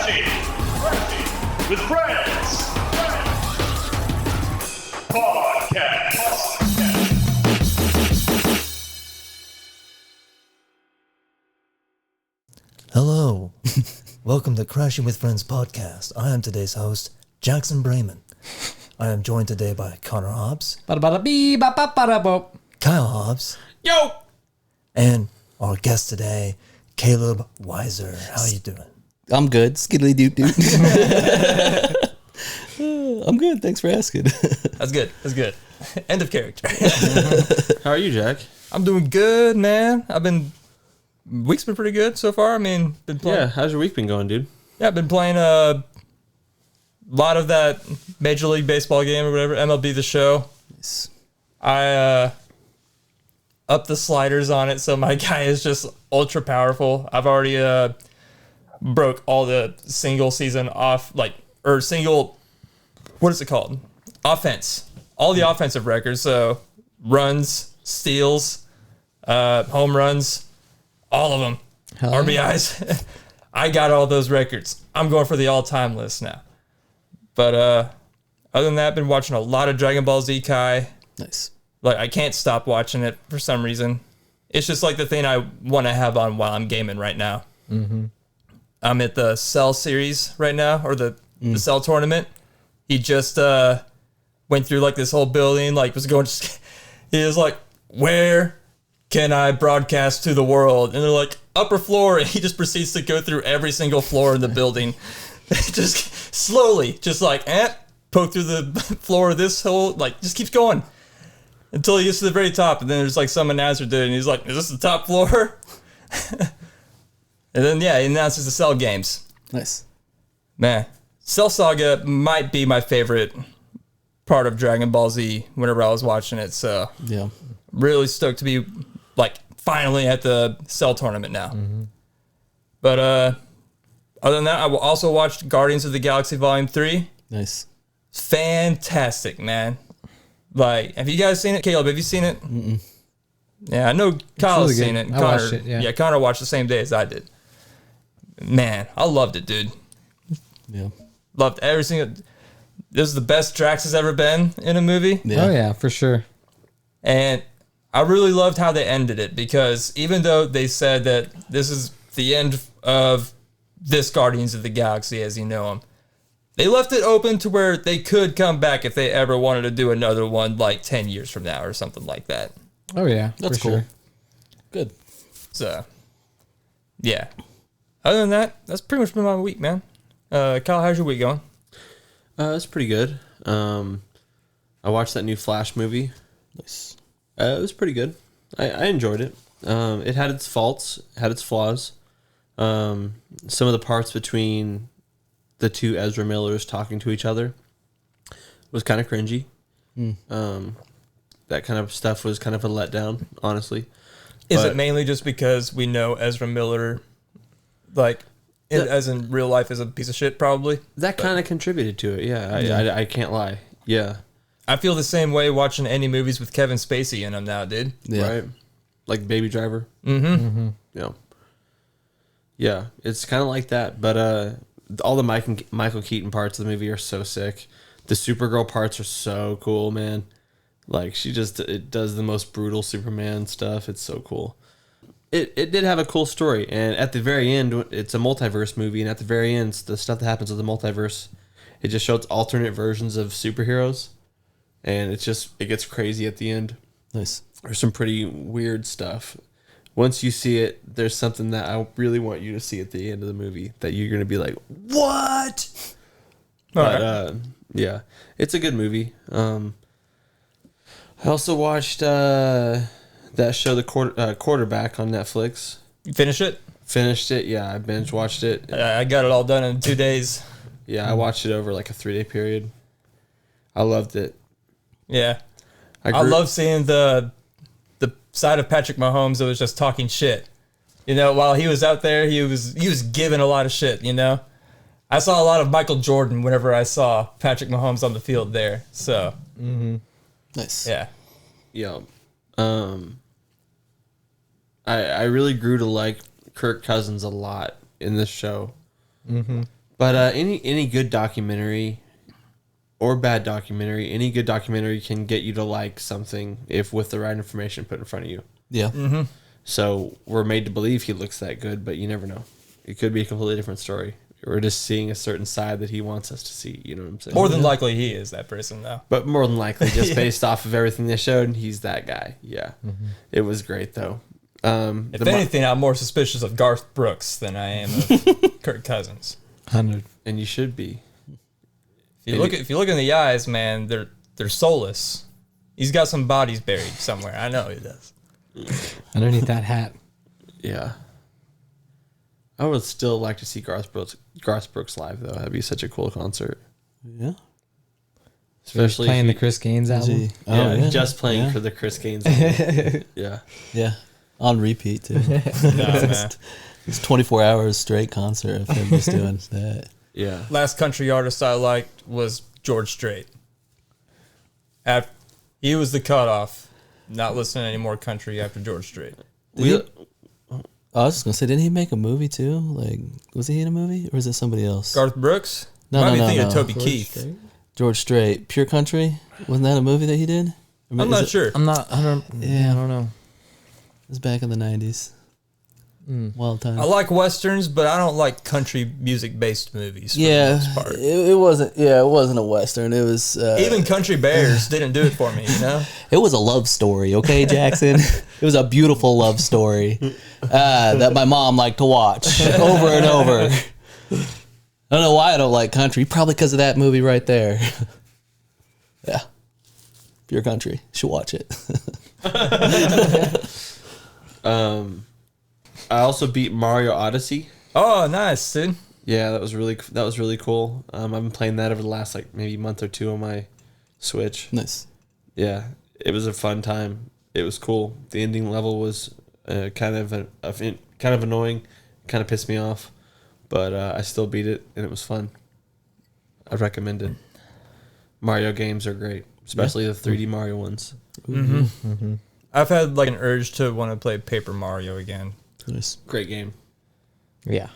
Crashing with Friends Podcast. Hello. Welcome to Crashing with Friends podcast. I am today's host, Jackson Brayman. I am joined today by Connor Hobbs, Kyle Hobbs, Yo! and our guest today, Caleb Weiser. How are you doing? I'm good. Skiddly doot doot. I'm good. Thanks for asking. That's good. That's good. End of character. How are you, Jack? I'm doing good, man. Week's been pretty good so far. Been playing. Yeah, how's your week been going, dude? Yeah, I've been playing a lot of that Major League Baseball game or whatever, MLB The Show. Nice. I upped the sliders on it, so my guy is just ultra powerful. I've already broke all the single season single, what is it called? Offense. All the offensive records. So runs, steals, home runs, all of them. RBIs. I got all those records. I'm going for the all-time list now. But other than that, I've been watching a lot of Dragon Ball Z Kai. Nice. Like, I can't stop watching it for some reason. It's just like the thing I want to have on while I'm gaming right now. Mm-hmm. I'm at the Cell series right now, or the Cell tournament. He just went through like this whole building, like he was like, where can I broadcast to the world? And they're like, upper floor. And he just proceeds to go through every single floor in the building. Just slowly, just like, poke through the floor of this whole, like, just keeps going until he gets to the very top. And then there's like some announcer did, and he's like, is this the top floor? And then, yeah, he announces the Cell games. Nice. Man, Cell Saga might be my favorite part of Dragon Ball Z whenever I was watching it. So, Yeah. really stoked to be, like, finally at the Cell tournament now. Mm-hmm. But, other than that, I also watched Guardians of the Galaxy Volume 3. Nice. Fantastic, man. Like, have you guys seen it? Caleb, have you seen it? Mm-mm. Yeah, I know Kyle's really seen it. I watched it, yeah. Connor watched the same day as I did. Man, I loved it, dude. Yeah. Loved every single... This is the best Drax has ever been in a movie. Yeah. Oh, yeah, for sure. And I really loved how they ended it, because even though they said that this is the end of this Guardians of the Galaxy as you know them, they left it open to where they could come back if they ever wanted to do another one like 10 years from now or something like that. Oh, yeah, That's for cool. sure. Good. So, yeah. Other than that, that's pretty much been my week, man. Kyle, how's your week going? It's pretty good. I watched that new Flash movie. Nice. It was pretty good. I enjoyed it. It had its faults, had its flaws. Some of the parts between the two Ezra Millers talking to each other was kind of cringy. That kind of stuff was kind of a letdown, honestly. Is it mainly just because we know Ezra Miller, like, as in real life, is a piece of shit, probably? That kind of contributed to it, yeah. I can't lie. Yeah. I feel the same way watching any movies with Kevin Spacey in them now, dude. Yeah. Right? Like Baby Driver. Mm-hmm. Yeah. Yeah, it's kind of like that, but all the Michael Keaton parts of the movie are so sick. The Supergirl parts are so cool, man. Like, it does the most brutal Superman stuff. It's so cool. It did have a cool story, and at the very end, it's a multiverse movie, and at the very end, the stuff that happens with the multiverse, it just shows alternate versions of superheroes, and it gets crazy at the end. Nice. There's some pretty weird stuff. Once you see it, there's something that I really want you to see at the end of the movie that you're going to be like, what? But, yeah, it's a good movie. I also watched that show, The Quarterback, on Netflix. You finish it? Finished it, yeah. I binge watched it. I got it all done in 2 days. Yeah, I watched it over like a 3-day period. I loved it. Yeah. I love seeing the side of Patrick Mahomes that was just talking shit. You know, while he was out there, he was giving a lot of shit, you know? I saw a lot of Michael Jordan whenever I saw Patrick Mahomes on the field there. So, Nice. yeah. Yeah. I really grew to like Kirk Cousins a lot in this show. But any good documentary or bad documentary, any good documentary can get you to like something if with the right information put in front of you. Yeah. Mm-hmm. So we're made to believe he looks that good, but you never know. It could be a completely different story. We're just seeing a certain side that he wants us to see. You know what I'm saying? More than likely, he is that person, though. But more than likely, just based off of everything they showed, he's that guy. Yeah. It was great, though. If anything, I'm more suspicious of Garth Brooks than I am of Kirk Cousins. 100. And you should be. If you look in the eyes, man, they're soulless. He's got some bodies buried somewhere. I know he does. Underneath that hat. Yeah. I would still like to see Garth Brooks live, though. That'd be such a cool concert. Yeah. Especially playing if the Chris Gaines album. Yeah, just playing for the Chris Gaines album. Yeah. Yeah. On repeat, too. No, man. It's 24 hours straight concert of him just doing that. Yeah. Last country artist I liked was George Strait. He was the cutoff. Not listening to any more country after George Strait. I was just going to say, didn't he make a movie, too? Like, was he in a movie? Or is it somebody else? Garth Brooks? No, Might be no, thinking no. of Toby George Keith. George Strait. Pure Country? Wasn't that a movie that he did? I'm not sure. I don't know. It was back in the 90s. Wild time. I like westerns, but I don't like country music based movies. For the Yeah, most part. it wasn't. Yeah, it wasn't a western. It was Even Country Bears didn't do it for me. You know, It was a love story. Okay, Jackson. It was a beautiful love story that my mom liked to watch over and over. I don't know why I don't like country. Probably because of that movie right there. Yeah, Pure Country. Should watch it. I also beat Mario Odyssey. oh nice, dude. Yeah, that was really cool. I've been playing that over the last like maybe month or two on my Switch. Nice. Yeah, it was a fun time. It was cool. The ending level was kind of annoying, kind of pissed me off, but I still beat it and it was fun. I recommend it. Mario games are great, especially the 3D Mario ones. I've had like an urge to want to play Paper Mario again. Nice. Great game. Yeah.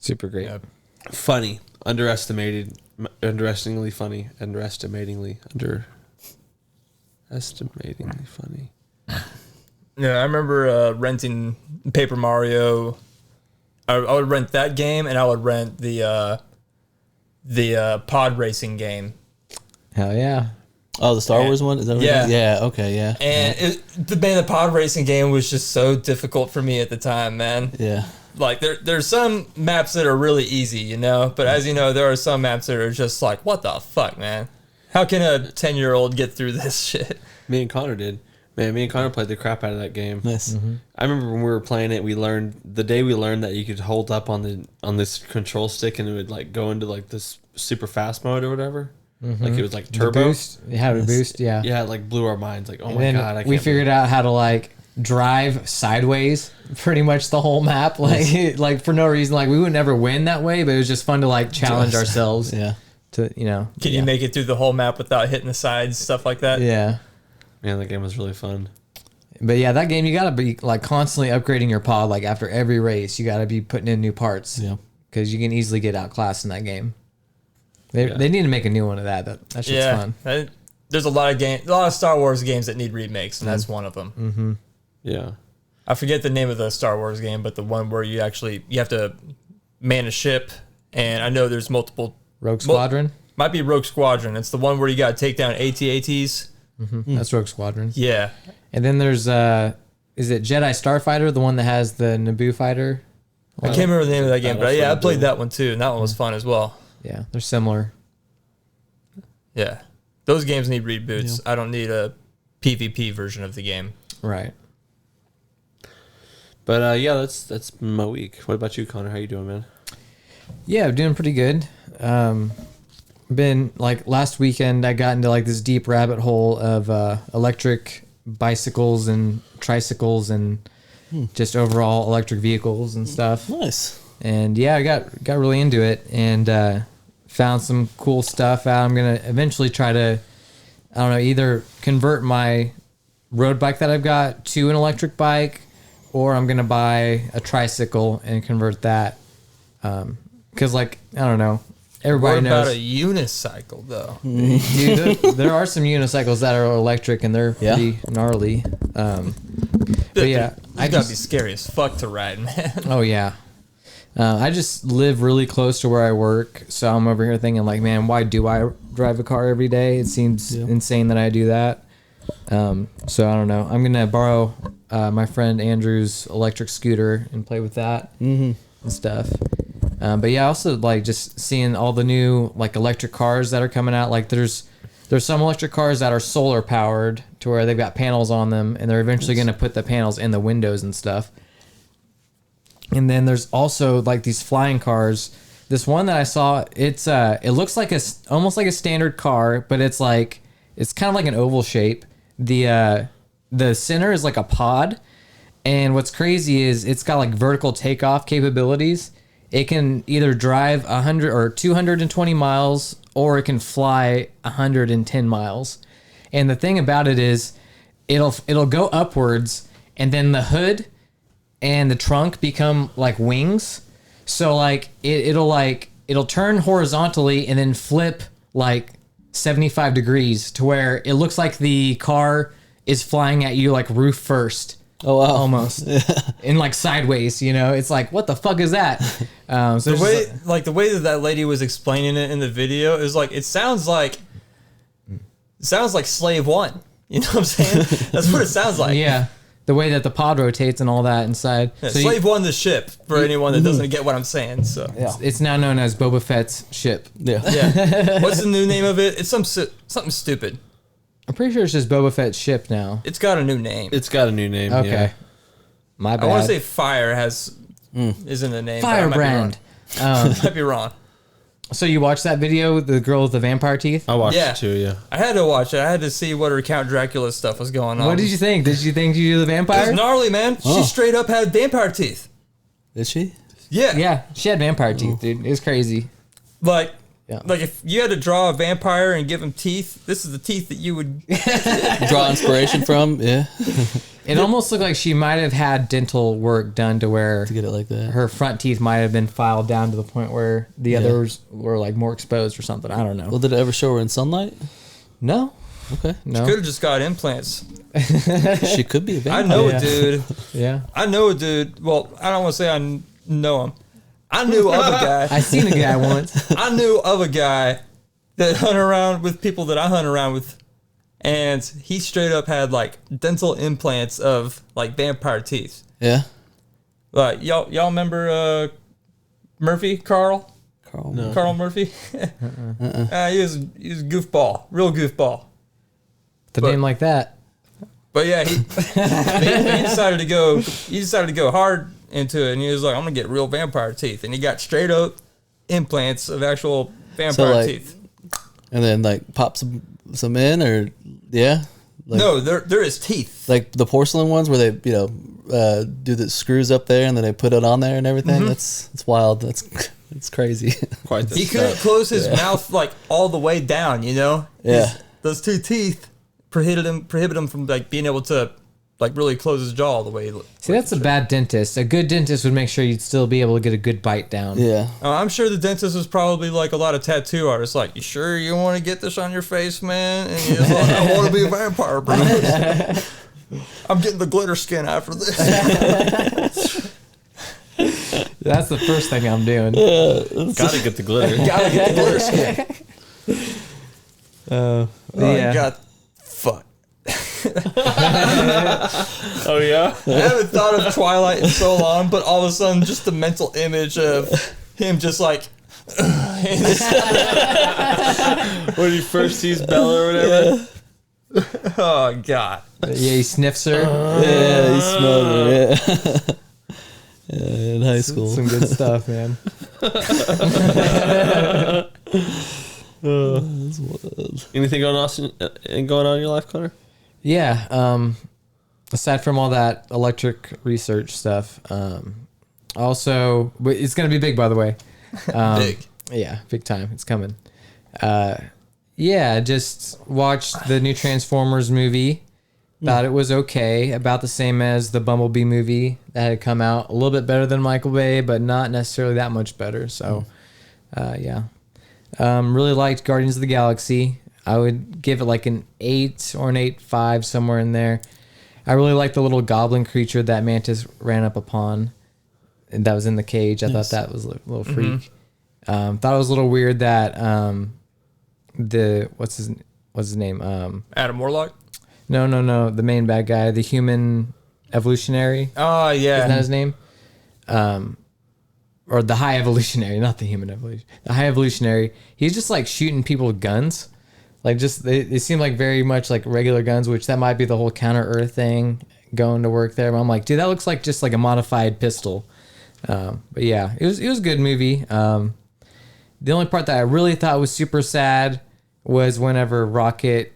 Super great. Yeah. Funny, underestimatingly funny. Yeah, I remember renting Paper Mario. I would rent that game, and I would rent the pod racing game. Hell yeah. Oh, the Star Wars one? Is that what Yeah. it is? Yeah, okay, yeah. And the pod racing game was just so difficult for me at the time, man. Yeah. Like there's some maps that are really easy, you know, but as you know, there are some maps that are just like, what the fuck, man? How can a 10-year-old get through this shit? Me and Connor did. Man, me and Connor played the crap out of that game. Nice. I remember when we were playing it, we learned that you could hold up on this control stick and it would like go into like this super fast mode or whatever. Like it was like turbo. The boost. You have a boost, yeah. Yeah, it like blew our minds. Like, oh And my then god, I can't we figured believe- out how to like drive sideways pretty much the whole map. Like like for no reason. Like we would never win that way, but it was just fun to like challenge ourselves Yeah. to, you know. Can you make it through the whole map without hitting the sides, stuff like that? Yeah. Man, that game was really fun. But yeah, that game, you got to be like constantly upgrading your pod. Like after every race, you got to be putting in new parts. Yeah. Because you can easily get outclassed in that game. They need to make a new one of that. That shit's fun. There's a lot of Star Wars games that need remakes, and that's one of them. Yeah. I forget the name of the Star Wars game, but the one where you have to man a ship, and I know there's multiple. Rogue Squadron? Might be Rogue Squadron. It's the one where you got to take down AT-ATs. That's Rogue Squadron. Yeah. And then there's, is it Jedi Starfighter, the one that has the Naboo fighter? I can't remember the name of that game, but yeah, I played that one too, and that one was fun as well. Yeah, they're similar. Yeah. Those games need reboots. I don't need a PvP version of the game. Right. But yeah, that's my week. What about you, Connor? How you doing, man? Yeah, I'm doing pretty good. Been like last weekend, I got into like this deep rabbit hole of electric bicycles and tricycles and just overall electric vehicles and stuff. Nice. And yeah, I got really into it and found some cool stuff out. I'm gonna eventually try to, I don't know, either convert my road bike that I've got to an electric bike, or I'm gonna buy a tricycle and convert that because like I don't know, What everybody about knows. a unicycle though? Dude, there are some unicycles that are electric and they're Yeah. pretty gnarly. But yeah, I gotta be scary as fuck to ride, man. oh yeah. I just live really close to where I work, so I'm over here thinking like, man, why do I drive a car every day? It seems insane that I do that. So I don't know. I'm gonna borrow my friend Andrew's electric scooter and play with that and stuff. But yeah, also like just seeing all the new like electric cars that are coming out. Like there's some electric cars that are solar powered to where they've got panels on them, and they're eventually gonna put the panels in the windows and stuff. And then there's also like these flying cars. This one that I saw, it looks like almost like a standard car, but it's kind of like an oval shape. The center is like a pod, and what's crazy is it's got like vertical takeoff capabilities. It can either drive 100 or 220 miles, or it can fly 110 miles. And the thing about it is, it'll go upwards, and then the hood and the trunk become like wings. So like it'll turn horizontally and then flip like 75 degrees to where it looks like the car is flying at you like roof first. Oh wow. Almost. And like sideways, you know. It's like, what the fuck is that? So The way that lady was explaining it in the video is like it sounds like Slave One. You know what I'm saying? That's what it sounds like. yeah. The way that the pod rotates and all that inside. Yeah, So Slave One, the ship, for anyone that doesn't get what I'm saying. So it's now known as Boba Fett's ship. Yeah. yeah, what's the new name of it? It's something stupid. I'm pretty sure it's just Boba Fett's ship now. It's got a new name. It's got a new name. Okay. Yeah. My bad. I want to say Fire is in the name. but I might be Firebrand. wrong. Might be wrong. So you watched that video with the girl with the vampire teeth? I watched Yeah. it too. Yeah. I had to watch it. I had to see what her Count Dracula stuff was going on. What did you think? Did you think you were the It vampire? was gnarly, man. She straight up had vampire teeth. Did she? Yeah. Yeah, she had vampire teeth, dude. It was crazy. Like, Yeah. like if you had to draw a vampire and give him teeth, this is the teeth that you would. Draw inspiration from? Yeah. It almost looked like she might have had dental work done to where To get it like that. her front teeth might have been filed down to the point where the others were like more exposed or something. I don't know. Well, did it ever show her in sunlight? No, Okay. no. Could have just got implants. She could be a I vampire. know Yeah. a dude. Yeah, I know a dude. Well, I don't want to say I know him. I knew of a guy. I seen a guy once. I knew of a guy that hung around with people that I hunt around with, and he straight up had like dental implants of like vampire teeth. Yeah. Like y'all remember Murphy Carl Murphy? He was a goofball, real goofball. The But- name like that. But yeah, he decided to go hard into it, and he was like, "I'm gonna get real vampire teeth," and he got straight up implants of actual vampire like, teeth. And then like pop some in, or yeah. Like, No, there is teeth. Like the porcelain ones where they do the screws up there and then they put it on there and everything. That's wild. That's crazy. Quite the He couldn't close his mouth like all the way down, you know? Yeah. Those two teeth prohibit him from like being able to like really close his jaw all the way. See, that's a bad dentist. A good dentist would make sure you'd still be able to get a good bite down. Yeah. I'm sure the dentist was probably like a lot of tattoo artists. Like, you sure you want to get this on your face, man? And he's like, I want to be a vampire, bro. I'm getting the glitter skin after this. That's the first thing I'm doing. Gotta get the glitter. Gotta get the glitter skin. Yeah. God, fuck. Oh yeah. I haven't thought of Twilight in so long, but all of a sudden, just the mental image of him just like. When he first sees Bella or whatever. Oh God. Yeah, he sniffs her. Yeah, he smelled her. Yeah. Yeah, in high school. Some good stuff, man. Anything going on in your life, Connor? Yeah. Aside from all that electric research stuff, also it's gonna be big, by the way. Big. Yeah, big time. It's coming. Yeah, just watched the new Transformers movie. Thought it was okay, about the same as the Bumblebee movie that had come out. A little bit better than Michael Bay, but not necessarily that much better. So Yeah. Really liked Guardians of the Galaxy. I would give it like an 8 or an 8.5, somewhere in there. I really liked the little goblin creature that Mantis ran up upon, and that was in the cage. I thought that was a little freak. Thought it was a little weird that what's his name? Adam Warlock. No, the main bad guy, the human evolutionary. Oh yeah, Isn't that his name? Or the high evolutionary, not the human evolution. The high evolutionary. He's just like shooting people with guns. Like just they seem like very much like regular guns, which that might be the whole Counter Earth thing going to work there. But I'm like, dude, that looks like just like a modified pistol. But yeah, it was a good movie. The only part that I really thought was super sad was whenever Rocket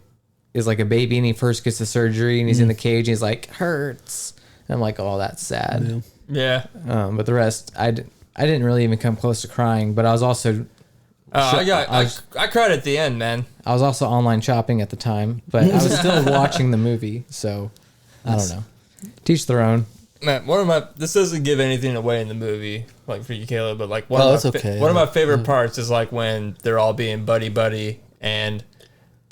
is like a baby and he first gets the surgery and he's in the cage and he's like, hurts. And I'm like, oh, that's sad. yeah. But the rest, I didn't really even come close to crying, but I was also I cried at the end, man. I was also online shopping at the time, but I was still watching the movie, so I don't know. Teach their own. Man, this doesn't give anything away in the movie, like for you, Caleb, but like one of my favorite parts is like when they're all being buddy and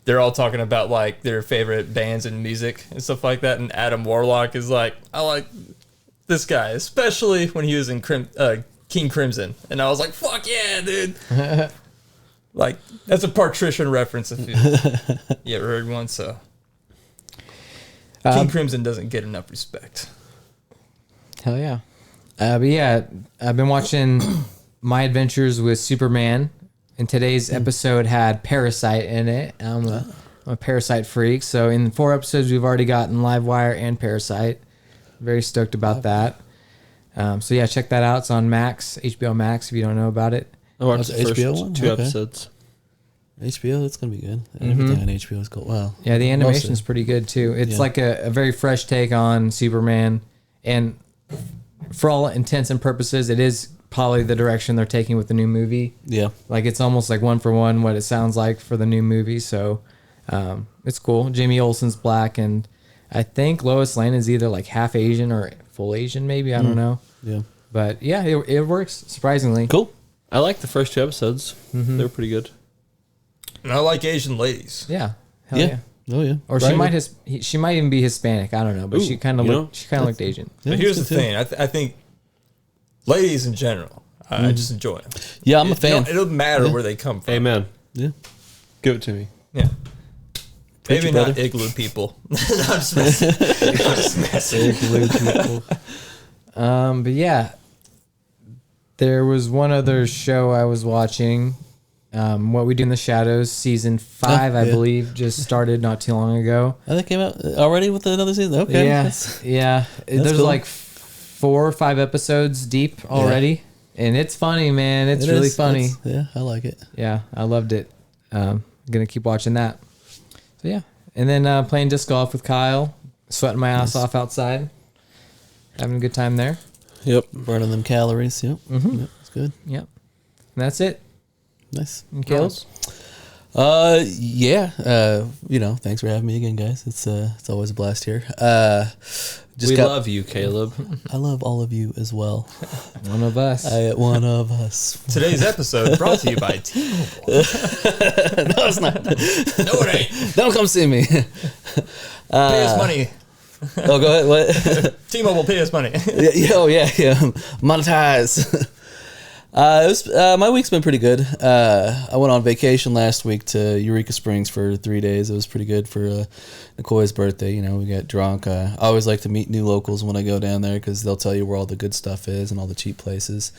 they're all talking about like their favorite bands and music and stuff like that, and Adam Warlock is like, I like this guy, especially when he was in King Crimson, and I was like, fuck yeah, dude. Like, that's a Patricia reference if you ever heard one, so. King Crimson doesn't get enough respect. Hell yeah. But yeah, I've been watching My Adventures with Superman, and today's episode had Parasite in it. I'm a Parasite freak, so in 4 episodes we've already gotten Livewire and Parasite. Very stoked about that. So yeah, check that out. It's on Max, HBO Max, if you don't know about it. I watched the first HBO one? 2 Okay. episodes. HBO, that's gonna be good. Everything on HBO is cool. Wow. Yeah, the animation's pretty good too. It's like a very fresh take on Superman, and for all intents and purposes, it is probably the direction they're taking with the new movie. Yeah. Like it's almost like 1 for 1 what it sounds like for the new movie. So it's cool. Jamie Olsen's black, and I think Lois Lane is either like half Asian or full Asian, maybe. I don't know. Yeah. But yeah, it works surprisingly. Cool. I liked the first 2 episodes. They were pretty good. And I like Asian ladies. Yeah. Hell yeah. Oh yeah. Or she might even be Hispanic. I don't know, but she kind of looked Asian. But here's the thing. I think ladies in general, I just enjoy them. Yeah, I'm a fan. It doesn't matter where they come from. Amen. Yeah. Give it to me. Yeah. Maybe it, not brother. igloo people. No, I'm just messing. I'm just messing. But yeah, there was one other show I was watching. What We Do in the Shadows, season 5, I believe, just started not too long ago. Oh, that came out already with another season. Okay. Yeah. There's cool. like 4 or 5 episodes deep already, and it's funny, man. It's really funny. Yeah, I like it. Yeah, I loved it. Gonna keep watching that. So yeah, and then playing disc golf with Kyle, sweating my ass off outside, having a good time there. Yep. Burning them calories. Yep. Yep. It's good. Yep, and that's it. Nice. And Caleb? Yeah. Thanks for having me again, guys. It's always a blast here. We love you, Caleb. I love all of you as well. One of us. One of us. Today's episode brought to you by T-Mobile. No, it's not. No, it ain't. Don't come see me. Pay us money. Oh, go ahead. What? T-Mobile, pay us money. Yeah. Monetize. My week's been pretty good. I went on vacation last week to Eureka Springs for 3 days. It was pretty good for Nicole's birthday. We got drunk. I always like to meet new locals when I go down there because they'll tell you where all the good stuff is and all the cheap places.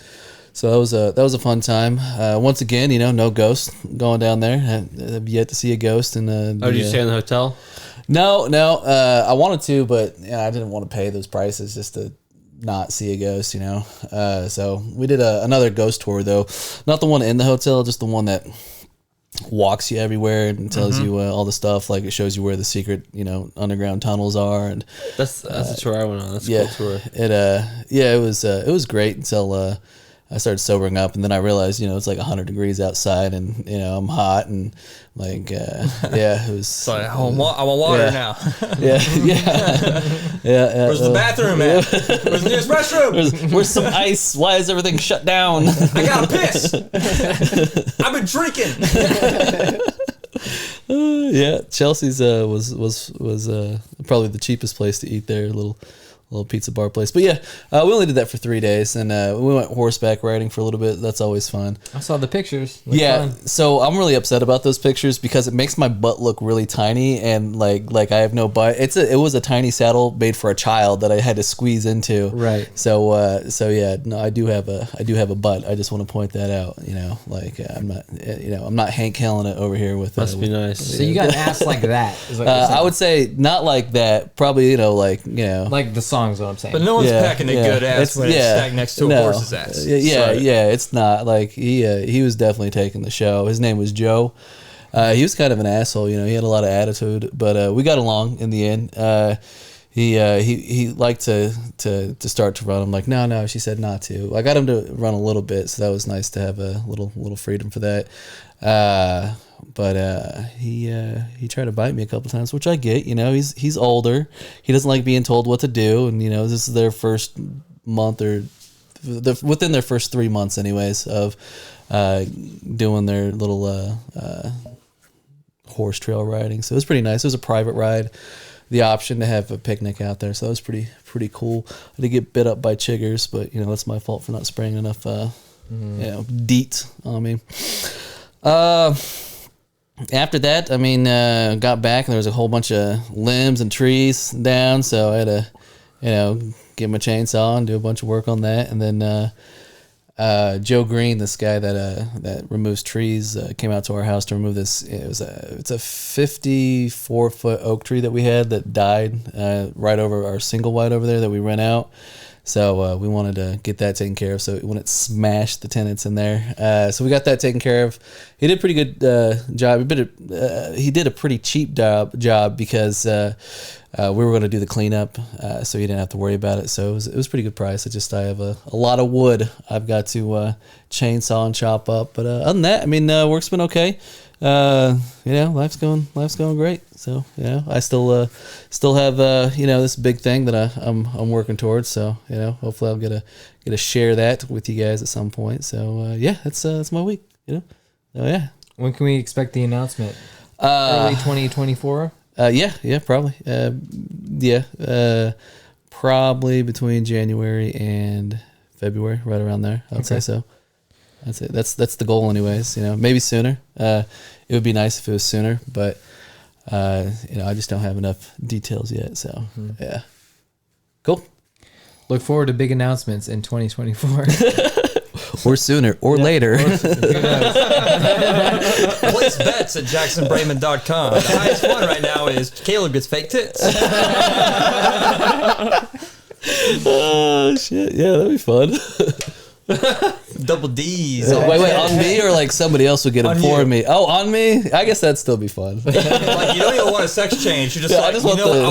So that was a fun time. Once again, no ghosts going down there. I've yet to see a ghost. And Did you stay in the hotel? No. I wanted to, but I didn't want to pay those prices just to not see a ghost, so we did another ghost tour, though, not the one in the hotel, just the one that walks you everywhere and tells you all the stuff, like it shows you where the secret underground tunnels are. And That's a tour I went on. That's a cool tour. It was great until I started sobering up, and then I realized, it's like 100 degrees outside, and I'm hot, and like, it was. So I want water now. Yeah. Where's the bathroom at? Where's the nearest restroom? Where's some ice? Why is everything shut down? I gotta piss. I've been drinking. Yeah, Chelsea's was probably the cheapest place to eat there. A little pizza bar place. But yeah, we only did that for 3 days, and we went horseback riding for a little bit. That's always fun. I saw the pictures. Looked Yeah, fun. so I'm really upset about those pictures because it makes my butt look really tiny, and like I have no butt. It was a tiny saddle made for a child that I had to squeeze into. Right. So yeah, no, I do have a butt. I just want to point that out. I'm not Hank Hilling it over here with. Must be nice. So you got an ass like that. Is what you're I saying. would say not like that. Probably like the song is what I'm saying. But no one's packing a good ass when it's stacked next to a horse's ass. Yeah, it's not like he was definitely taking the show. His name was Joe. He was kind of an asshole, he had a lot of attitude, but we got along in the end. He liked to start to run. I'm like, no, she said not to. I got him to run a little bit, so that was nice to have a little freedom for that. But he tried to bite me a couple times, which I get. He's older. He doesn't like being told what to do, and this is their first month or within their first 3 months, anyways, of doing their little horse trail riding. So it was pretty nice. It was a private ride. The option to have a picnic out there, so that was pretty cool. I did get bit up by chiggers, but that's my fault for not spraying enough DEET on me. After that, got back and there was a whole bunch of limbs and trees down, so I had to, get my chainsaw and do a bunch of work on that. And then Joe Green, this guy that removes trees, came out to our house to remove this. It's a 54-foot oak tree that we had that died right over our single wide over there that we rent out. So we wanted to get that taken care of so it wouldn't smash the tenants in there. So we got that taken care of. He did a pretty good job. He did a pretty cheap job because we were going to do the cleanup, so he didn't have to worry about it. So it was a pretty good price. I have a lot of wood I've got to chainsaw and chop up. But other than that, work's been okay. Life's going great. So I still have this big thing that I'm working towards. So hopefully I'll get to share that with you guys at some point. So that's my week. Oh yeah. When can we expect the announcement? Early 2024. Yeah, probably. Probably between January and February, right around there. I'd say so. That's it. That's the goal, anyways. Maybe sooner. It would be nice if it was sooner, but I just don't have enough details yet. So yeah, cool. Look forward to big announcements in 2024. Or sooner, or later. Place bets at jacksonbrayman.com. The highest one right now is Caleb gets fake tits. Oh shit! Yeah, that'd be fun. Double D's. Wait, on me or like somebody else would get them for me? Oh, on me? I guess that'd still be fun. Like you don't even want a sex change. You're just I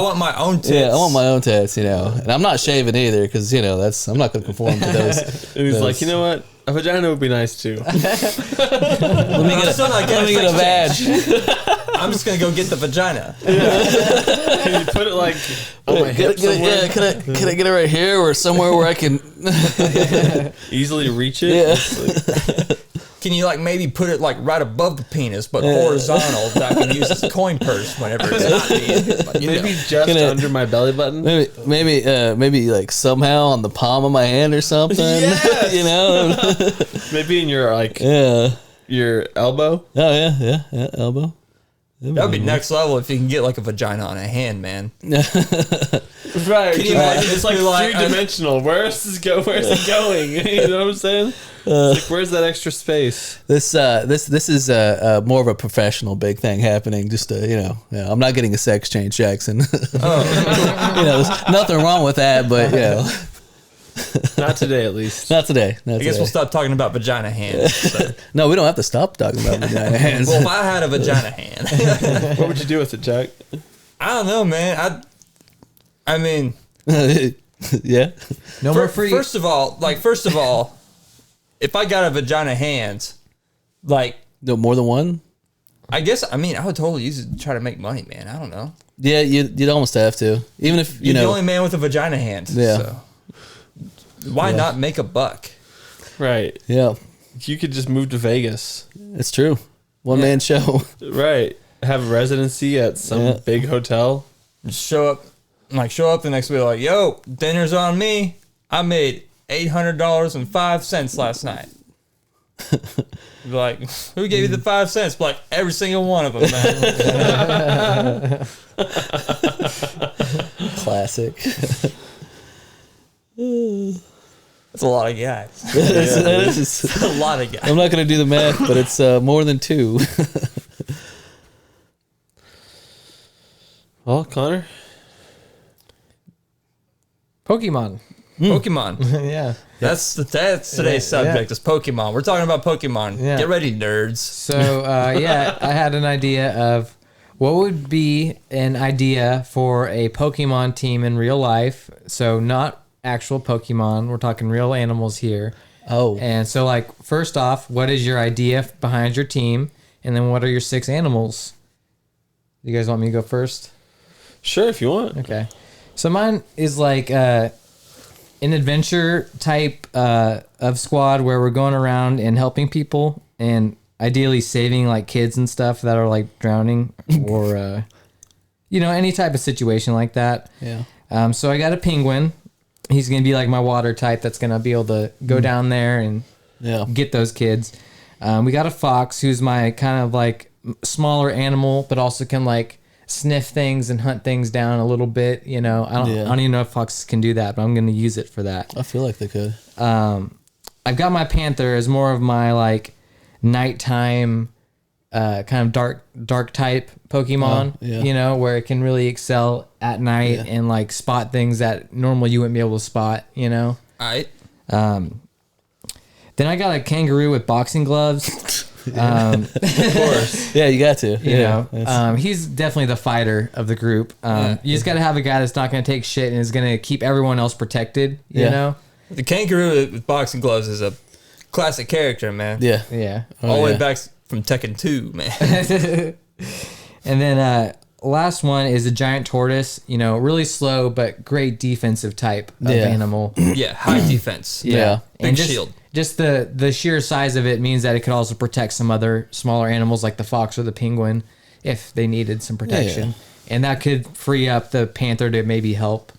want my own tits. Yeah, I want my own tits, and I'm not shaving either because I'm not going to conform to those. And he's like, you know what? A vagina would be nice too. Let me get a badge. I'm just gonna go get the vagina. Can you put it like on my hip somewhere? Can I get it right here or somewhere where I can Easily reach it? Yeah. Can you maybe put it right above the penis, but horizontal, that I can use as a coin purse whenever it's not being. Maybe just under my belly button. Maybe like somehow on the palm of my hand or something. Yes! Maybe in your your elbow. Oh yeah, elbow. Mm-hmm. That would be next level if you can get a vagina on a hand, man. Right. Can you imagine It's like three-dimensional. Where's it going? You know what I'm saying? It's where's that extra space? This is more of a professional big thing happening. Just I'm not getting a sex change, Jackson. There's nothing wrong with that, but Not today, at least. Not today. I guess we'll stop talking about vagina hands. So. No, we don't have to stop talking about vagina hands. Well, if I had a vagina hand, what would you do with it, Jack? I don't know, man. Yeah. No more free. First of all, if I got a vagina hand, like, No, more than one? I guess, I mean, I would totally use it to try to make money, man. I don't know. Yeah, you'd almost have to. Even if, You're the only man with a vagina hand. Yeah. So. Why not make a buck? Right. Yeah, You could just move to Vegas. it's true. One man show. Right. Have a residency at some big hotel. Just show up the next week like, yo, dinner's on me. I made $800.05 last night. Be like, who gave you the 5 cents? Like, every single one of them, man. Classic. That's a lot of guys. That's A lot of guys. I'm not going to do the math, but it's more than 2. Well, Connor? Pokemon. Pokemon. Yeah. That's today's subject is Pokemon. We're talking about Pokemon. Yeah. Get ready, nerds. So, yeah, I had an idea of what would be an idea for a Pokemon team in real life. So, not actual Pokemon. We're talking real animals here. Oh. And so, like, first off, what is your idea behind your team? And then what are your 6 animals? You guys want me to go first? Sure, if you want. Okay. So mine is like an adventure type of squad where we're going around and helping people and ideally saving like kids and stuff that are like drowning or, any type of situation like that. Yeah. So I got a penguin. He's going to be like my water type that's going to be able to go down there and get those kids. We got a fox who's my kind of like smaller animal, but also can like sniff things and hunt things down a little bit. I don't even know if foxes can do that, but I'm going to use it for that. I feel like they could. I've got my panther as more of my like nighttime kind of dark type Pokemon, where it can really excel at night and like spot things that normally you wouldn't be able to spot, All right. Then I got a kangaroo with boxing gloves. Of course. Yeah, you got to. He's definitely the fighter of the group. You just got to have a guy that's not going to take shit and is going to keep everyone else protected, you know? The kangaroo with boxing gloves is a classic character, man. Yeah. Yeah. All the way back from Tekken 2, man. And then last one is a giant tortoise, really slow but great defensive type of animal. Yeah, high defense. Yeah. Big And shield. Just the sheer size of it means that it could also protect some other smaller animals like the fox or the penguin if they needed some protection. And that could free up the panther to maybe help,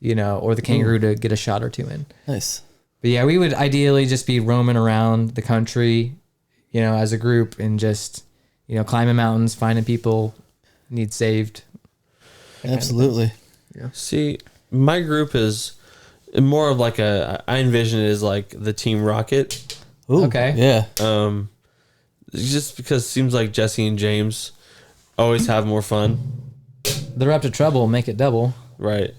or the kangaroo to get a shot or two in. Nice. But yeah, we would ideally just be roaming around the country, as a group and just, climbing mountains, finding people need saved. Absolutely. See, my group is more of like I envision it as like the Team Rocket. Ooh, Okay. Yeah. Just because it seems like Jesse and James always have more fun. They're up to trouble, make it double. Right.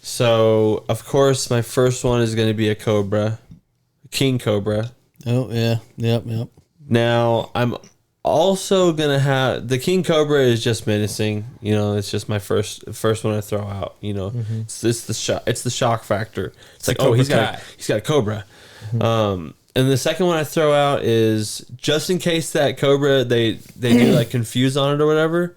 So, of course, my first one is going to be a cobra, king cobra. Oh, yeah. Yep. Now, I'm also going to have the king cobra is just menacing. It's just my first one I throw out. It's the shock factor. It's like, oh, he's got a cobra. And the second one I throw out is just in case that cobra they do like confuse on it or whatever,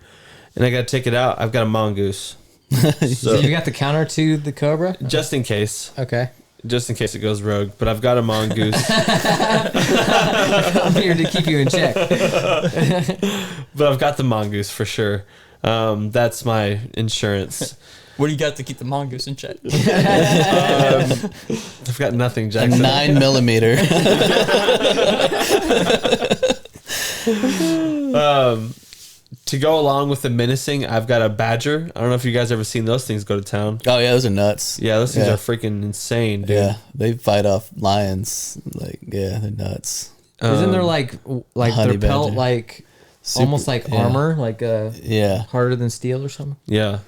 and I got to take it out. I've got a mongoose. So you got the counter to the cobra? Just in case. Okay. Just in case it goes rogue. But I've got a mongoose. I'm here to keep you in check. But I've got the mongoose for sure. That's my insurance. What do you got to keep the mongoose in check? I've got nothing, A Jackson. 9mm. To go along with the menacing, I've got a badger. I don't know if you guys ever seen those things go to town. Oh, yeah, those are nuts. Yeah, those things Yeah. are freaking insane, dude. Yeah, they fight off lions. They're nuts. Isn't there like honey their pelt badger. like Super- almost like yeah. armor, like Yeah. harder than steel or something? Yeah.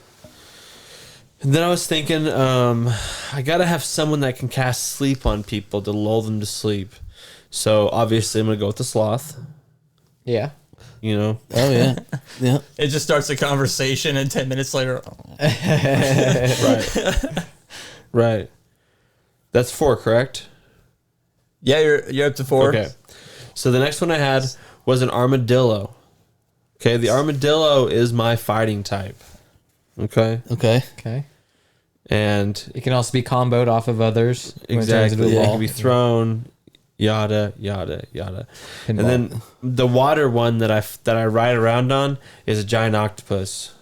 And then I was thinking, I gotta have someone that can cast sleep on people to lull them to sleep. So obviously I'm gonna go with the sloth. Yeah. Oh, yeah. Yeah. It just starts a conversation, and 10 minutes later, Right. Right. That's 4, correct? Yeah, you're up to 4. Okay. So the next one I had was an armadillo. Okay, the armadillo is my fighting type. Okay. Okay. Okay. And It can also be comboed off of others. when it turns into exactly, a it ball. can be thrown, yada yada yada. And Pinball. then the water one that I ride around on is a giant octopus.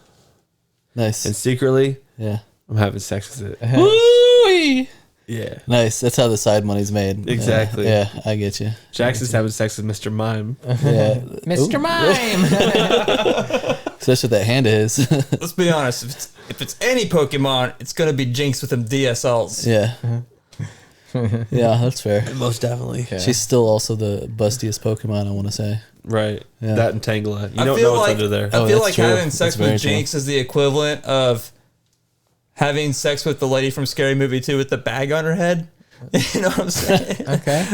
Nice. And secretly, Yeah. I'm having sex with it. Woo! Yeah. Nice. That's how the side money's made. Exactly. Yeah, I get you. Jackson's having sex with Mr. Mime. Yeah. Mr. Mime. Especially with that hand of his. Let's be honest. If it's any Pokemon, it's gonna be Jinx with them DSLs. Yeah. Yeah, that's fair. Most definitely. She's still also the bustiest Pokemon, I want to say. Right. Yeah. That and Tangela. You I don't feel know what's like- under there. I Oh, feel that's like true. having sex That's very with true. Jinx is the equivalent of having sex with the lady from Scary Movie 2 with the bag on her head. You know what I'm saying? Okay.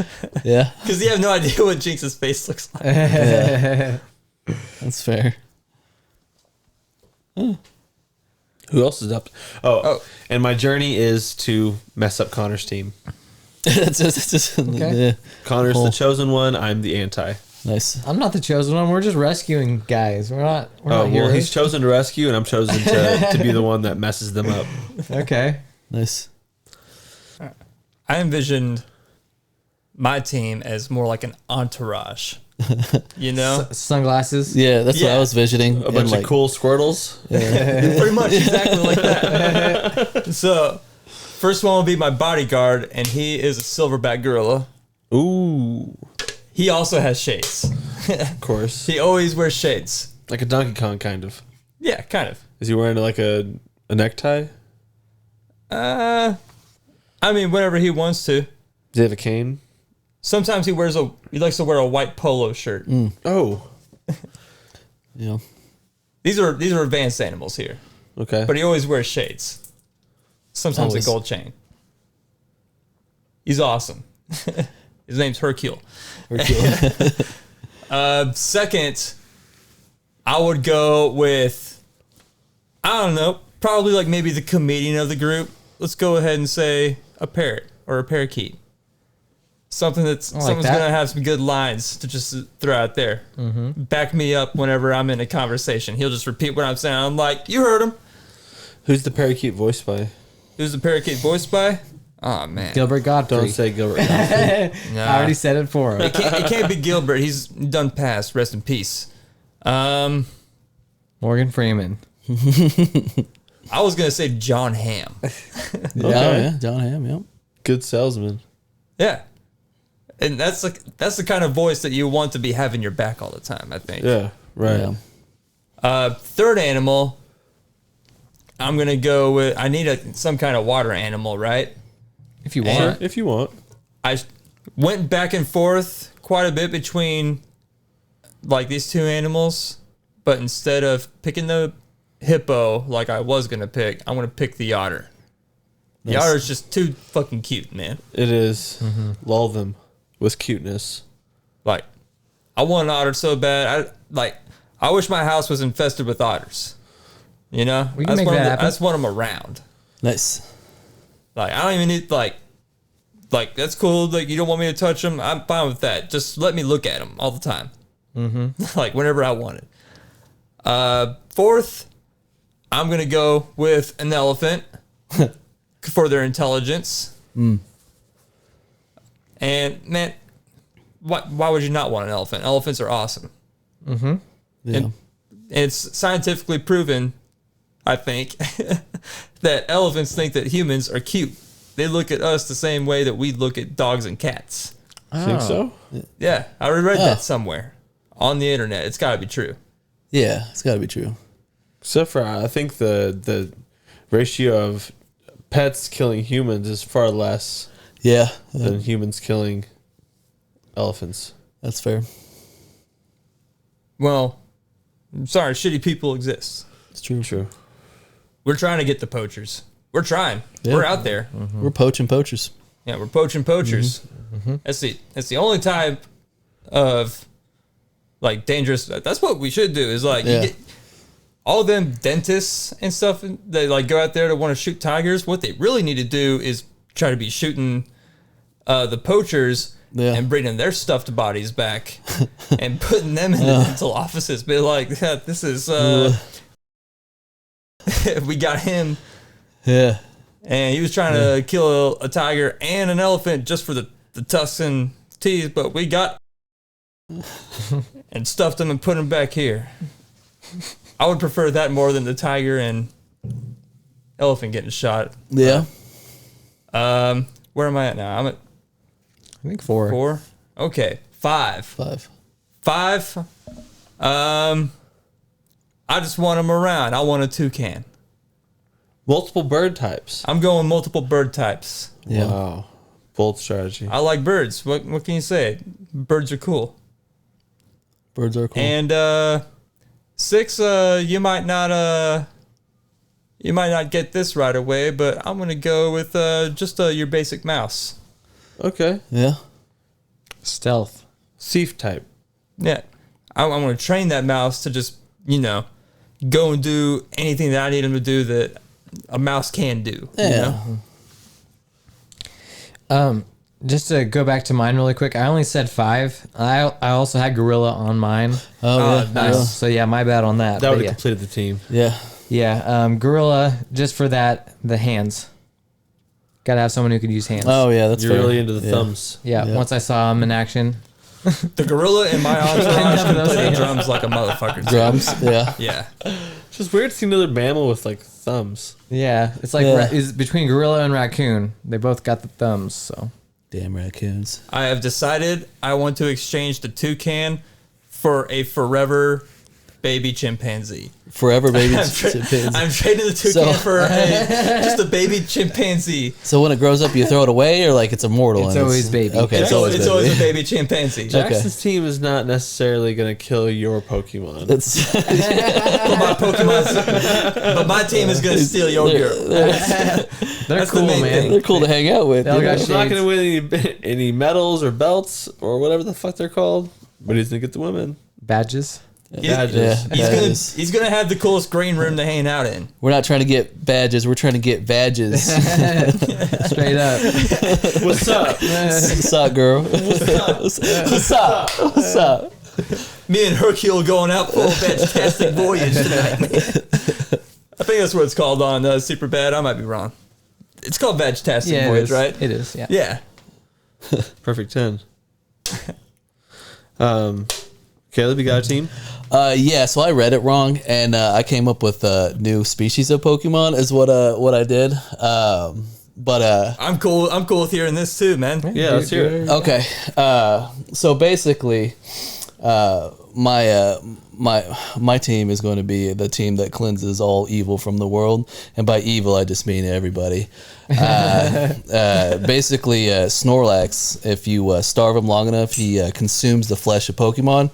Yeah, Because you have no idea what Jinx's face looks like. that's fair. Who else is up? Oh. And my journey is to mess up Connor's team. That's just yeah. Connor's Cool. the chosen one. I'm the anti. Nice. I'm not the chosen one. We're just rescuing guys. We're not Well, heroes. he's chosen to rescue, and I'm chosen to be the one that messes them up. Okay. Nice. I envisioned my team as more like an entourage. You know? Sunglasses. Yeah, that's what Yeah. I was visioning. A bunch of cool Squirtles. Pretty much exactly like that. So, first one will be my bodyguard, and he is a silverback gorilla. Ooh, He also has shades. of course. He always wears shades. Like a Donkey Kong, kind of. Yeah, kind of. Is he wearing like a necktie? I mean, whenever he wants to. Does he have a cane? Sometimes he likes to wear a white polo shirt. Oh, Yeah. These are advanced animals here, okay. but he always wears shades. Sometimes Always. a gold chain. He's awesome. His name's Hercule. Second, I would go with, I don't know, probably like maybe the comedian of the group. Let's go ahead and say a parrot or a parakeet. Someone's that. gonna have some good lines to just throw out there. Back me up whenever I'm in a conversation. He'll just repeat what I'm saying. I'm like, you heard him. Who's the parakeet voiced by? Who's the parakeet voiced by? Oh man, Gilbert Godfrey. Don't say Gilbert. Gottfried. Nah. I already said it for him. It can't be Gilbert. He's done past. Rest in peace. Morgan Freeman. I was gonna say John Hamm. Yeah, yeah. John Hamm, yeah. Good salesman. Yeah, and that's the kind of voice that you want to be having your back all the time. I think. Yeah, right. Yeah. Third animal. I'm gonna go with. I need some kind of water animal, right? If you Sure. want. If you want. I went back and forth quite a bit between like these two animals, but instead of picking the hippo like I was gonna pick, I'm gonna pick the otter. The Nice. otter is just too fucking cute, man. It is. Lull them with cuteness. Like, I want an otter so bad. I wish my house was infested with otters. You know, We can make that happen. I just want them around. Nice. Like, I don't even need like that's cool. Like, you don't want me to touch them. I'm fine with that. Just let me look at them all the time. Like whenever I want it. Fourth, I'm gonna go with an elephant for their intelligence. And man, why would you not want an elephant? Elephants are awesome. Yeah. And it's scientifically proven, I think, that elephants think that humans are cute. They look at us the same way that we look at dogs and cats. Think so? Yeah, I read that somewhere on the internet. It's got to be true. Yeah, it's got to be true. Except for I think the ratio of pets killing humans is far less Yeah, than humans killing elephants. that's fair. Well, I'm sorry, shitty people exist. It's true. True. We're trying to get the poachers. We're trying. Yeah. We're out there. We're poaching poachers. Yeah, we're poaching poachers. That's the only type of like dangerous. That's what we should do. Is like Yeah. you get all them dentists and stuff. They like go out there to want to shoot tigers. What they really need to do is try to be shooting the poachers and bringing their stuffed bodies back and putting them in the dental offices. Be like, yeah, this is we got him, Yeah. and he was trying to kill a tiger and an elephant just for the tusks and teeth, but we got and stuffed them and put them back here. I would prefer that more than the tiger and elephant getting shot. Yeah. Where am I at now? I'm at I think 4. 4. Okay, 5. 5. 5. I just want them around. I want a toucan. Multiple bird types. I'm going multiple bird types. Yeah. Wow. Bold strategy. I like birds. What can you say? Birds are cool. Birds are cool. And 6, you might not get this right away, but I'm gonna go with just your basic mouse. Okay. yeah. Stealth. Thief type. Yeah, I'm gonna train that mouse to just go and do anything that I need him to do that a mouse can do. Yeah. Just to go back to mine really quick, I only said 5. I also had gorilla on mine. Oh, yeah. nice. So yeah, my bad on that. That But would yeah. have completed the team. Yeah. Yeah, gorilla, just for that, the hands. Gotta have someone who could use hands. Oh, yeah. That's You're fair. really into the Yeah. thumbs. Yeah, Yeah. once I saw him in action. The gorilla in my entourage can play the drums like a motherfucker. too. Drums. Yeah. Yeah. It's just weird to see another mammal with like thumbs. Yeah, it's like Yeah. is between gorilla and raccoon. They both got the thumbs, so. Damn raccoons. I have decided I want to exchange the toucan for a forever baby chimpanzee. Forever baby I'm chimpanzee. trading the toucan So- for just a baby chimpanzee. So when it grows up, you throw it away, or like it's immortal? It's and always baby. Okay, It's always a baby chimpanzee. Jackson's team is not necessarily going to kill your Pokemon. That's But my but my team is gonna steal your girl. They're That's the cool, main man. thing. they're cool to hang out with. They all you know? got He's not shades. going to win any medals or belts or whatever the fuck they're called, but he's going to get the women. Badges. Badges. Yeah. He's gonna have the coolest green room to hang out in. We're not trying to get badges. We're trying to get badges. Straight up. What's up? What's up, girl? What's up? What's up? Me and Hercule going out for a fantastic voyage tonight, man. I think that's what it's called on Superbad. I might be wrong. It's called Fantastic Yeah, it Voyage, is. right? It is, yeah. Yeah. Perfect 10. Caleb, you got a team? Yeah, so I read it wrong, and I came up with new species of Pokemon is what I did. But I'm cool. I'm cool with hearing this too, man. Yeah, let's hear it. okay, so basically, my team is going to be the team that cleanses all evil from the world, and by evil I just mean everybody. Basically, Snorlax, if you starve him long enough, he consumes the flesh of Pokemon,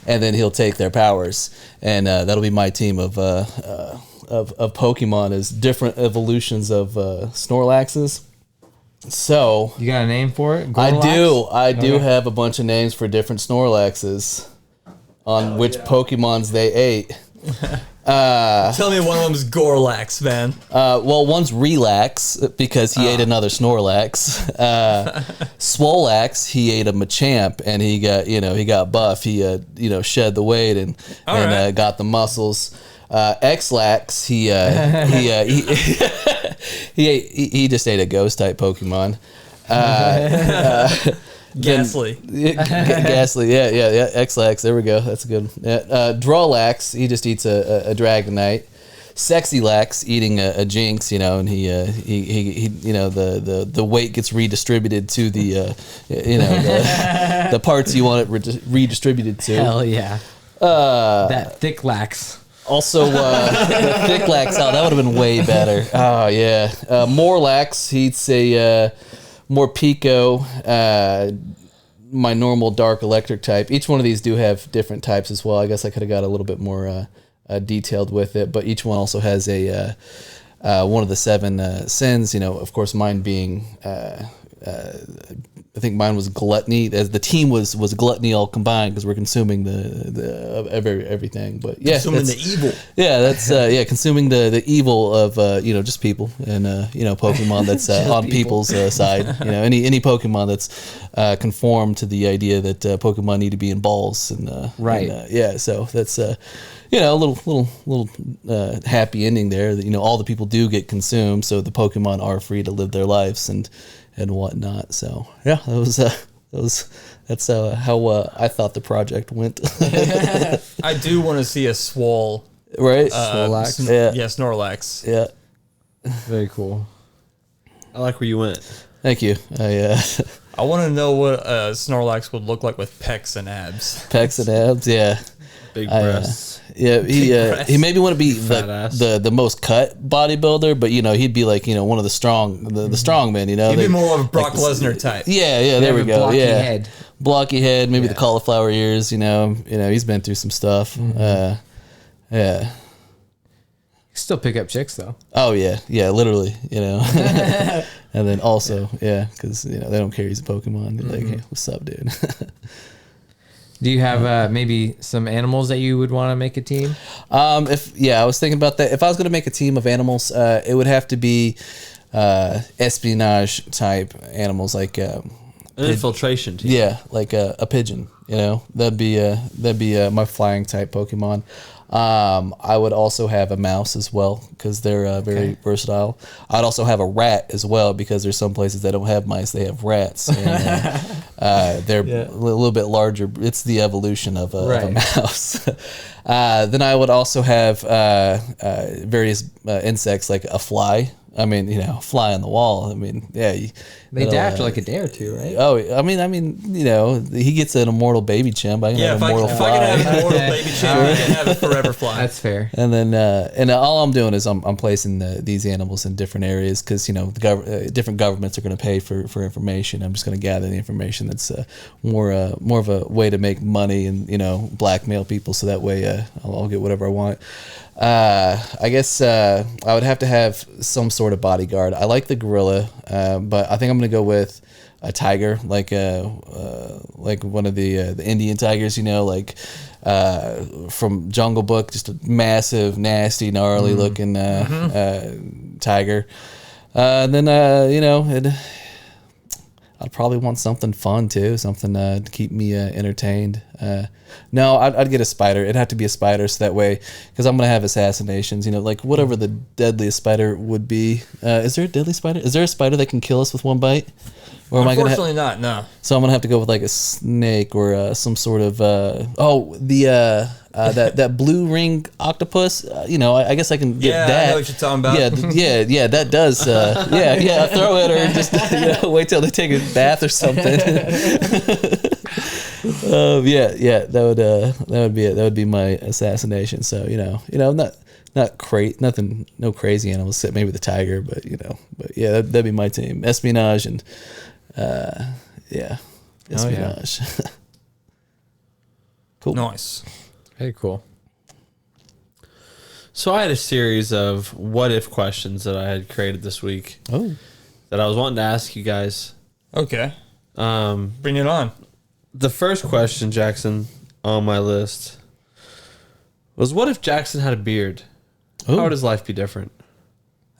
and then he'll take their powers, and that'll be my team of Pokemon, is different evolutions of Snorlaxes. So You got a name for it? I Gorlax? do have a bunch of names for different Snorlaxes on which Pokemons they ate. Tell me one of them's Gorlax, man. Well, one's Relax because he ate another Snorlax. Swolax, he ate a Machamp and he got buff. He shed the weight and right. got the muscles. Xlax, he just ate a ghost type Pokemon. Ghastly. Ghastly, yeah. Xlax, there we go. That's a good one. Yeah. Drawlax, he just eats a Dragonite. Sexylax eating a Jinx, and he the weight gets redistributed to the the parts you want it redistributed to. Hell yeah. That thick lax. Also, the Thicklax, that would have been way better. Oh yeah, Morlax, he eats a Morpeko, my normal dark electric type. Each one of these do have different types as well. I guess I could have got a little bit more detailed with it, but each one also has a one of the 7 sins. Of course, mine being I think mine was gluttony. As the team was gluttony all combined because we're consuming the everything. But yeah, Consuming the evil. Yeah, that's consuming the evil of just people and Pokemon that's on people's side. Any Pokemon that's conformed to the idea that Pokemon need to be in balls and Right. So that's a little happy ending there. That all the people do get consumed, so the Pokemon are free to live their lives and whatnot. So yeah, that's how I thought the project went. I do want to see a Swole. Right? Snorlax. Yeah. Snorlax. Yeah. Very cool. I like where you went. Thank you. I want to know what a Snorlax would look like with pecs and abs. Pecs and abs. Yeah. Big breasts. Yeah, he maybe want to be Fat like ass. the most cut bodybuilder, but he'd be like one of the strong men. He'd be more of a Brock Lesnar type. Yeah, there we have a go. blocky Yeah, head. blocky head, maybe the cauliflower ears. He's been through some stuff. Yeah. Still pick up chicks though. Oh yeah, literally. And then also because they don't care he's a Pokemon. They're like, hey, what's up, dude? Do you have maybe some animals that you would want to make a team? I was thinking about that. If I was going to make a team of animals, it would have to be espionage type animals, like An infiltration team. like a pigeon. That'd be my flying type Pokemon. I would also have a mouse as well because they're very versatile. I'd also have a rat as well because there's some places that don't have mice; they have rats. And, they're a little bit larger. It's the evolution of a mouse. Then I would also have various insects like a fly. I mean, fly on the wall. I mean, They die after like a day or two, right? Oh, I mean, he gets an immortal baby chimp. I can have If an immortal I fly. can have an immortal baby chimp, you can have a forever fly. That's fair. And then, and all I'm doing is I'm placing these animals in different areas because different governments are going to pay for information. I'm just going to gather the information that's more of a way to make money and blackmail people so that way I'll get whatever I want. I guess I would have to have some sort of bodyguard. I like the gorilla, but I think I'm gonna go with a tiger, like one of the Indian tigers, from Jungle Book, just a massive, nasty, gnarly looking tiger. And then I'd probably want something fun too, something to keep me entertained. No, I'd get a spider. It'd have to be a spider, so that way, because I'm gonna have assassinations. Like whatever the deadliest spider would be. Is there a deadly spider? Is there a spider that can kill us with one bite? Or am I gonna? Unfortunately, not. No. So I'm gonna have to go with like a snake or some sort of that blue ring octopus. I guess I can get that. I know what you're talking about. Yeah, that does. I throw it or just wait till they take a bath or something. That would be it. That would be my assassination. So no crazy animals except maybe the tiger, but that'd be my team. Espionage and espionage. Cool. Nice. Very cool. So I had a series of what if questions that I had created this week. Oh. That I was wanting to ask you guys. Okay. Bring it on. The first question, Jackson, on my list was, what if Jackson had a beard? Ooh. How would his life be different?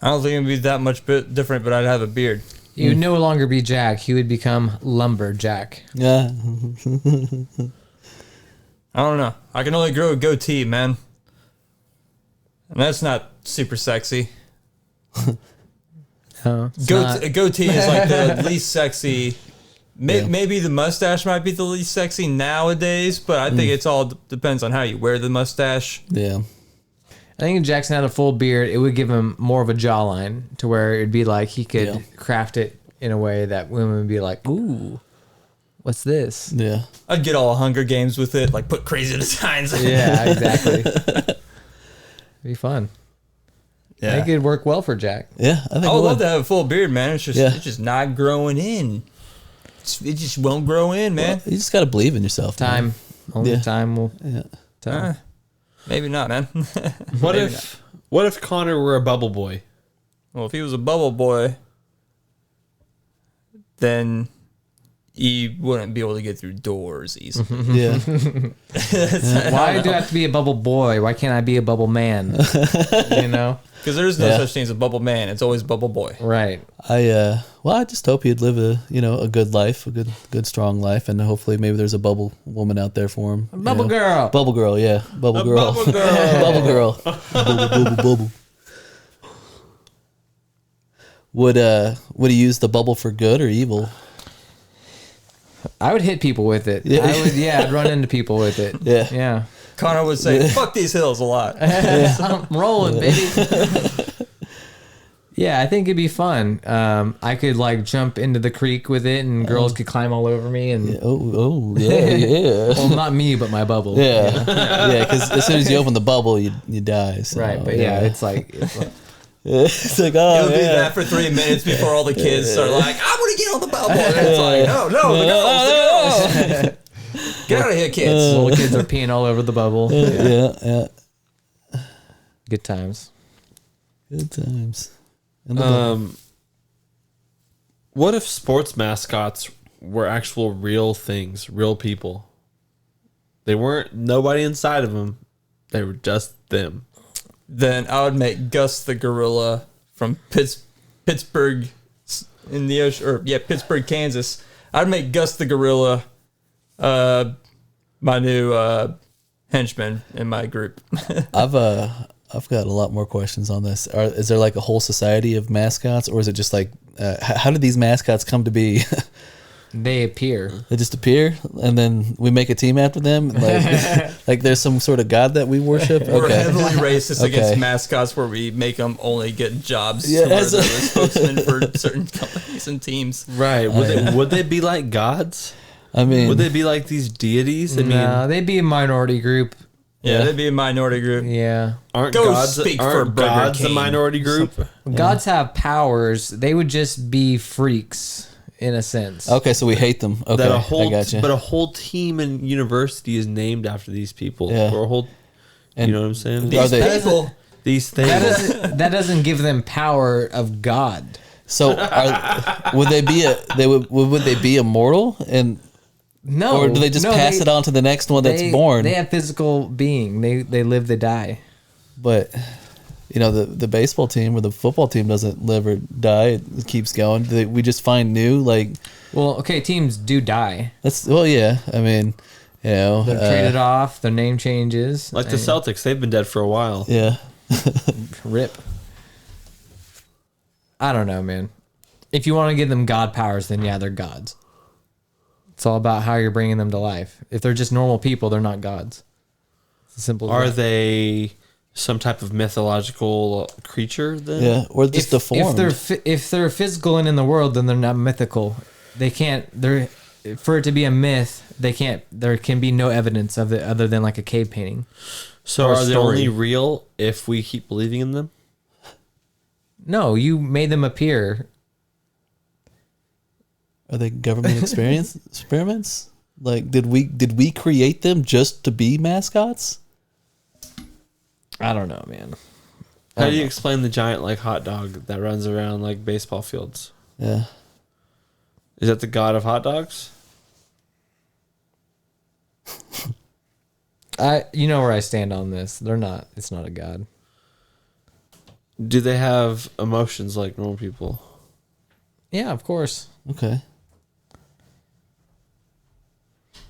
I don't think it'd be that much bit different, but I'd have a beard. He would no longer be Jack. He would become Lumberjack. Yeah. I don't know. I can only grow a goatee, man. And that's not super sexy. A goatee is like the least sexy. Maybe the mustache might be the least sexy nowadays, but I think it's all depends on how you wear the mustache. Yeah. I think if Jackson had a full beard, it would give him more of a jawline to where it'd be like he could craft it in a way that women would be like, ooh, what's this? Yeah. I'd get all Hunger Games with it, like put crazy designs. Yeah, exactly. It'd be fun. I Yeah. think it'd work well for Jack. Yeah. I think I it would would. love to have a full beard, man. It's just not growing in. It just won't grow in, man. You just got to believe in yourself. man. Time. Only Yeah. time will Yeah. tell. Maybe not, man. What if Connor were a bubble boy? Well, if he was a bubble boy, then you wouldn't be able to get through doors easily. Yeah. Why do I have to be a bubble boy? Why can't I be a bubble man? You know? Because there's no Yeah. such thing as a bubble man. It's always bubble boy. Right. I just hope he'd live a good life, a good strong life, and hopefully maybe there's a bubble woman out there for him. Bubble girl. Bubble girl, yeah. Bubble girl. Bubble girl. Bubble girl. Bubble. Would he use the bubble for good or evil? I would hit people with it. Yeah. I'd run into people with it. Yeah. Yeah. Connor would say, fuck these hills a lot. I'm rolling, baby. Yeah, I think it'd be fun. I could like jump into the creek with it, and girls could climb all over me. And Yeah. well, not me, but my bubble. Yeah, because as soon as you open the bubble, you die. So, Right, but yeah, it's like it's like It'll be that for 3 minutes before all the kids are like, I'm going to get on the bubble. And it's like, no, the girls. Get out of here, kids. all the kids are peeing all over the bubble. yeah. Good times. Good times. What if sports mascots were actual real things, real people? They weren't nobody inside of them. They were just them. Then I would make Gus the gorilla from Pittsburgh in the ocean, or Pittsburgh, Kansas. I'd make Gus the gorilla my new henchman in my group. I've got a lot more questions on this. Is there like a whole society of mascots, or is it just like how did these mascots come to be? They appear. They just appear, and then we make a team after them. Like there's some sort of god that we worship. We're Okay. heavily racist against Okay. mascots, where we make them only get jobs Yeah, where as they're a- the spokesman for certain companies and teams. Right. Would they be like gods? I mean, Would they be like these deities? I mean, No, they'd be a minority group. Yeah, they'd be a minority group. Yeah. aren't Go gods speak for aren't Burger gods the King. minority group? Gods have powers. They would just be freaks in a sense. okay, so we hate them. Okay, That a I whole got you. but a whole team in university is named after these people. Yeah. Or a whole And you know what I'm saying? Are they- People, These That things. that doesn't give them power of God. So would they be would they be immortal, and No. or do they just pass it on to the next one that's they, born? They have physical being. They live, they die. But the baseball team or the football team doesn't live or die; it keeps going. We just find new like Well, okay, teams do die. that's yeah. I mean, They're traded off. Their name changes. Like the Celtics, they've been dead for a while. yeah. Rip. I don't know, man. If you want to give them god powers, then yeah, they're gods. It's all about how you're bringing them to life. If they're just normal people, they're not gods. It's as simple as Are that. they some type of mythological creature then? Yeah, or just deformed. If they're physical and in the world, then they're not mythical. They can't. They're for it to be a myth. They can't. There can be no evidence of it other than like a cave painting. So Or a are they story. only real if we keep believing in them? No, you made them appear. Are they government experiments? Like, did we create them just to be mascots? I don't know, man. How do you explain the giant like hot dog that runs around like baseball fields? Yeah. Is that the god of hot dogs? You know where I stand on this. They're not. It's not a god. Do they have emotions like normal people? Yeah, of course. Okay.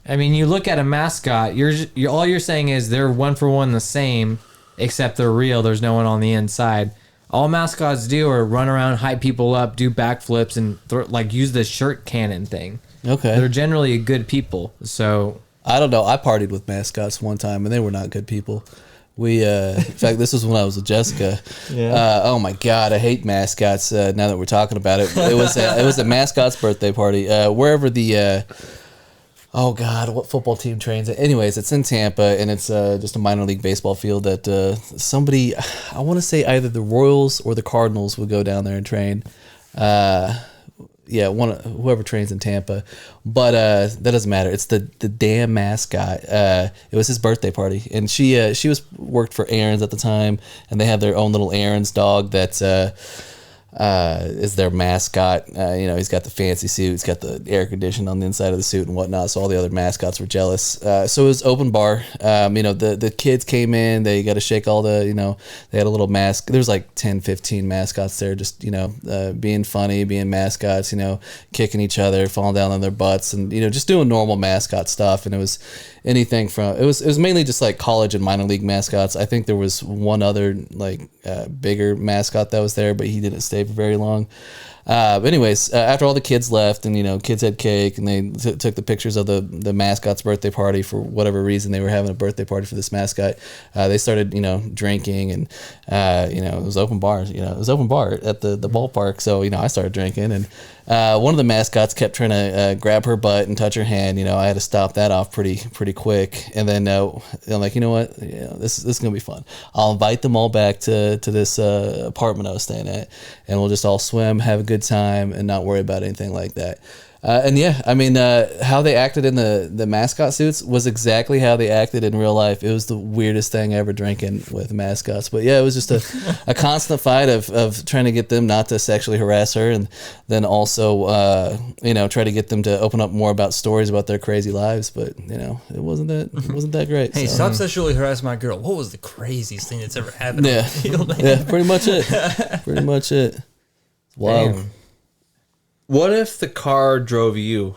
I mean, you look at a mascot. You're all you're saying is they're one for one the same, except they're real. There's no one on the inside. All mascots do are run around, hype people up, do backflips, and use the shirt cannon thing. Okay. They're generally good people. So I don't know. I partied with mascots one time, and they were not good people. We, in fact, this was when I was with Jessica. Yeah. Oh my God, I hate mascots. Now that we're talking about it, it was a mascot's birthday party. Wherever the, oh God, what football team trains at? Anyways, it's in Tampa, and it's just a minor league baseball field that somebody, I want to say either the Royals or the Cardinals would go down there and train. Yeah, whoever trains in Tampa, but that doesn't matter. It's the damn mascot. It was his birthday party, and she worked for Aaron's at the time, and they have their own little Aaron's dog that's is their mascot. He's got the fancy suit, he's got the air conditioning on the inside of the suit and whatnot. So all the other mascots were jealous. So it was open bar. The kids came in, they got to shake all the, they had a little mask. There was like 10, 15 mascots there, just, being funny, being mascots, kicking each other, falling down on their butts and, just doing normal mascot stuff. And it was anything from, it was mainly just like college and minor league mascots. I think there was one other bigger mascot that was there, but he didn't stay for very long. But anyways, after all the kids left and, kids had cake and they took the pictures of the mascot's birthday party for whatever reason, they were having a birthday party for this mascot. They started, drinking and, it was open bars, it was open bar at the ballpark. So, I started drinking and, one of the mascots kept trying to grab her butt and touch her hand. I had to stop that off pretty quick. And then I'm like, you know what? This is gonna be fun. I'll invite them all back to this apartment I was staying at, and we'll just all swim, have a good time, and not worry about anything like that. How they acted in the mascot suits was exactly how they acted in real life. It was the weirdest thing ever drinking with mascots. But yeah, it was just a constant fight of trying to get them not to sexually harass her, and then also, try to get them to open up more about stories about their crazy lives. But, it wasn't that great. Hey, so. stop sexually harassing my girl. What was the craziest thing that's ever happened on Yeah. the field, man? Yeah, pretty much it. Pretty much it. Wow. Damn. What if the car drove you?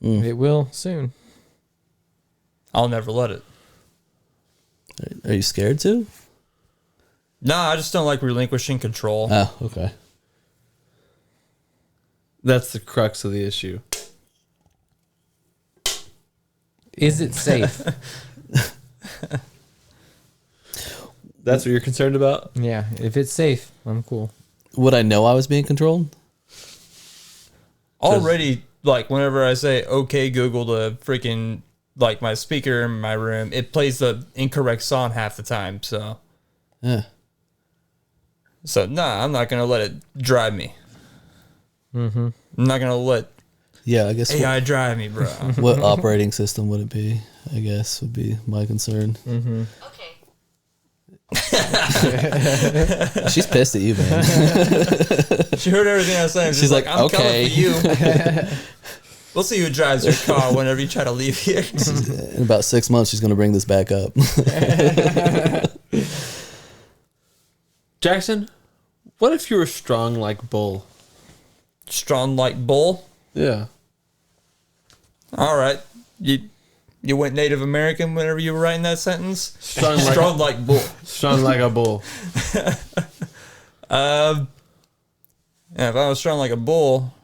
It will soon. I'll never let it. Are you scared too? Nah, I just don't like relinquishing control. Oh, okay. That's the crux of the issue. Is it safe? That's what you're concerned about? Yeah, if it's safe, I'm cool. Would I know I was being controlled? Already, whenever I say, okay, Google, the freaking, my speaker in my room, it plays the incorrect song half the time, so. Yeah. So, nah, I'm not going to let it drive me. Mm-hmm. I'm not going to let Yeah, I guess. AI drive me, bro. What operating system would it be? I guess would be my concern. Okay. She's pissed at you, man. She heard everything I was saying. She's like, I'm okay. coming for you. We'll see who drives your car whenever you try to leave here. In about 6 months, she's going to bring this back up. Jackson, what if you were strong like bull? Strong like bull. Yeah. All right. You went Native American whenever you were writing that sentence? Strong like, Strong like bull. strong like a bull. Yeah, if I was strong like a bull,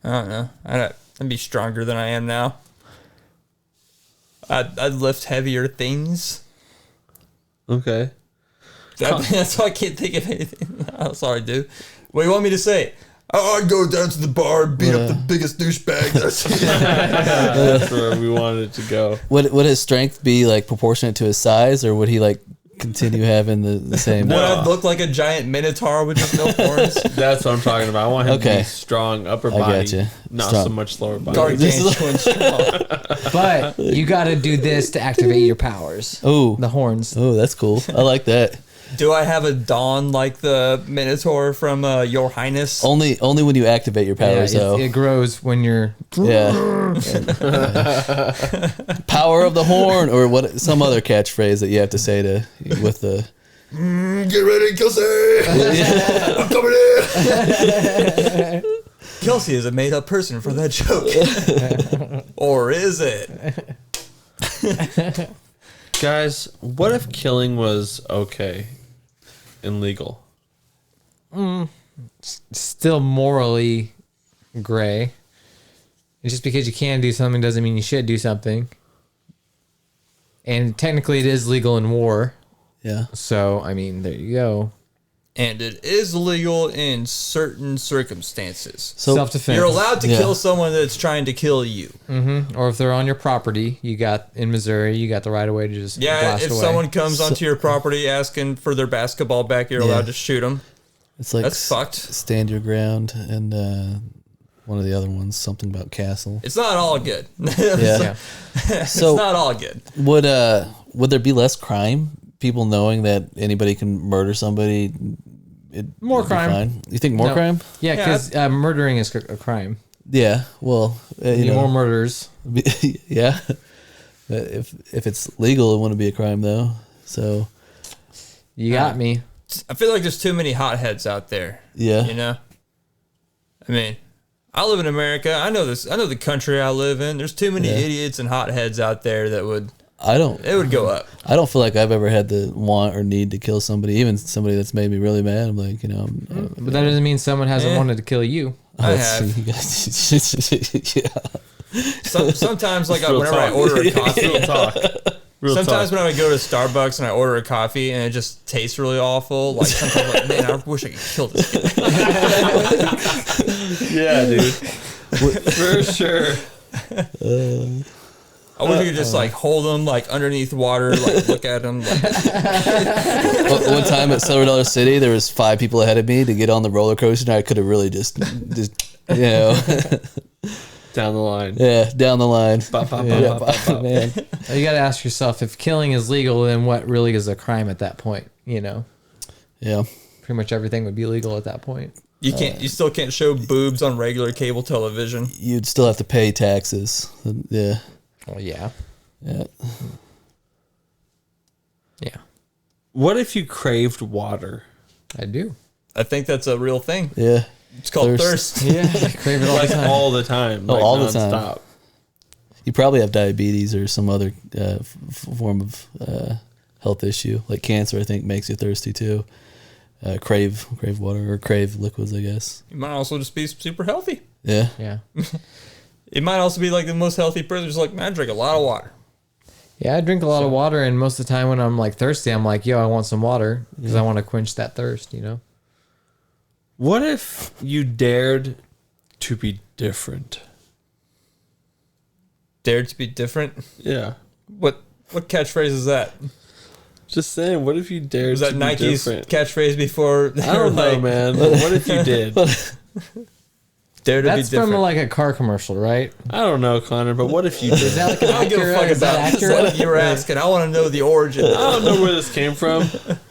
I don't know. I'd be stronger than I am now. I'd lift heavier things. Okay. That's why I can't think of anything else I do. What do you want me to say? Oh, I'd go down to the bar and beat up the biggest douchebag that I see. That's where we wanted it to go. Would his strength be proportionate to his size, or would he continue having the same? Would I look like a giant minotaur with just no horns? That's what I'm talking about. I want him to Okay. be strong upper I body, gotcha. not Strong. so much lower body. Gargantuan strong. But you got to do this to activate your powers. Oh, The horns. oh, that's cool. I like that. Do I have a dawn like the minotaur from Your Highness? Only when you activate your powers, though. It grows when you're. Yeah. Power of the horn, or what? Some other catchphrase that you have to say with the. Get ready, Kelsey! I'm coming in! Kelsey is a made up person for that joke. Or is it? Guys, what if killing was okay and legal? Still morally gray. Just because you can do something doesn't mean you should do something. And technically it is legal in war. Yeah. So, there you go. And it is legal in certain circumstances. So Self-defense. You're allowed to Yeah. kill someone that's trying to kill you. Or if they're on your property, in Missouri, you got the right of way to just Yeah, blast if away. someone comes onto your proproperty asking for their basketball back, you're Yeah. allowed to shoot them. it's like That's fucked. Stand Your Ground and one of the other ones, something about castle. It's not all good. Yeah. It's So not all good. would there be less crime? People knowing that anybody can murder somebody More it'd be crime. fine. You think more No. crime? Yeah, because murdering is a crime. Yeah. Well, you Need know, more murders. yeah. If it's legal, it wouldn't be a crime though. So You got me. I feel like there's too many hotheads out there. yeah. You know? I mean, I live in America. I know this. I know the country I live in. There's too many idiots and hotheads out there that would. It would go up. I don't feel like I've ever had the want or need to kill somebody, even somebody that's made me really mad. I'm like, you know, But that doesn't mean someone hasn't wanted to kill you. I let's have. see, you guys- yeah. Sometimes, like whenever I order a coffee, Real talk. Real sometimes talk. when I go to Starbucks and I order a coffee and it just tastes really awful, like sometimes I'm like, man, I wish I could kill this kid. Yeah, dude. For sure. I wish I could just like hold them like underneath water, like look at them. Like, One time at Silver Dollar City, there was 5 people ahead of me to get on the roller coaster, and I could have really just you know, Down the line. yeah, down the line. Bop, bop, Yeah, bop, bop, bop. man. You got to ask yourself, if killing is legal, then what really is a crime at that point? You know, Yeah. pretty much everything would be legal at that point. you still can't show boobs on regular cable television. You'd still have to pay taxes. Yeah. Well, yeah. Yeah. Yeah. What if you craved water? I do. I think that's a real thing. Yeah. It's called Thirst. thirst. Yeah. I crave it all the Like time. all the time. Oh, Like all the time. nonstop. You probably have diabetes or some other form of health issue, like cancer. I think makes you thirsty too. Crave water or crave liquids, I guess. You might also just be super healthy. Yeah. Yeah. It might also be like the most healthy person. Just like, man, I drink a lot of water. Yeah, I drink a lot of water, and most of the time when I'm like thirsty, I'm like, yo, I want some water because I want to quench that thirst, you know? What if you dared to be different? Dare to be different. Yeah. What catchphrase is that? Just saying, what if you dared Was to that be Nike's different? catchphrase before? They I don't were know, like, man. But what if you did? Dare to That's be different. from like a car commercial, right? I don't know, Connor, but what if you did? Is that like an I don't give a accurate? fuck Is that about this. accurate? Like you were asking. I want to know the origin. I don't know where this came from,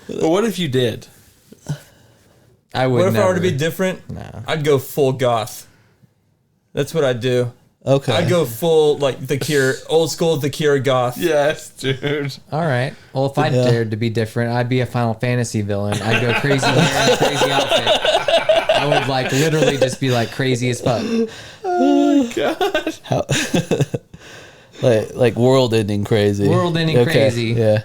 but what if you did? I would What if never. I were to be different? Nah. I'd go full goth. That's what I'd do. Okay. I'd go full like The Cure, old school The Cure goth. Yes, dude. All right. Well, if I Yeah. dared to be different, I'd be a Final Fantasy villain. I'd go crazy hair and crazy outfit. I would like literally just be like crazy as fuck. How, like world-ending crazy. World-ending crazy. Yeah.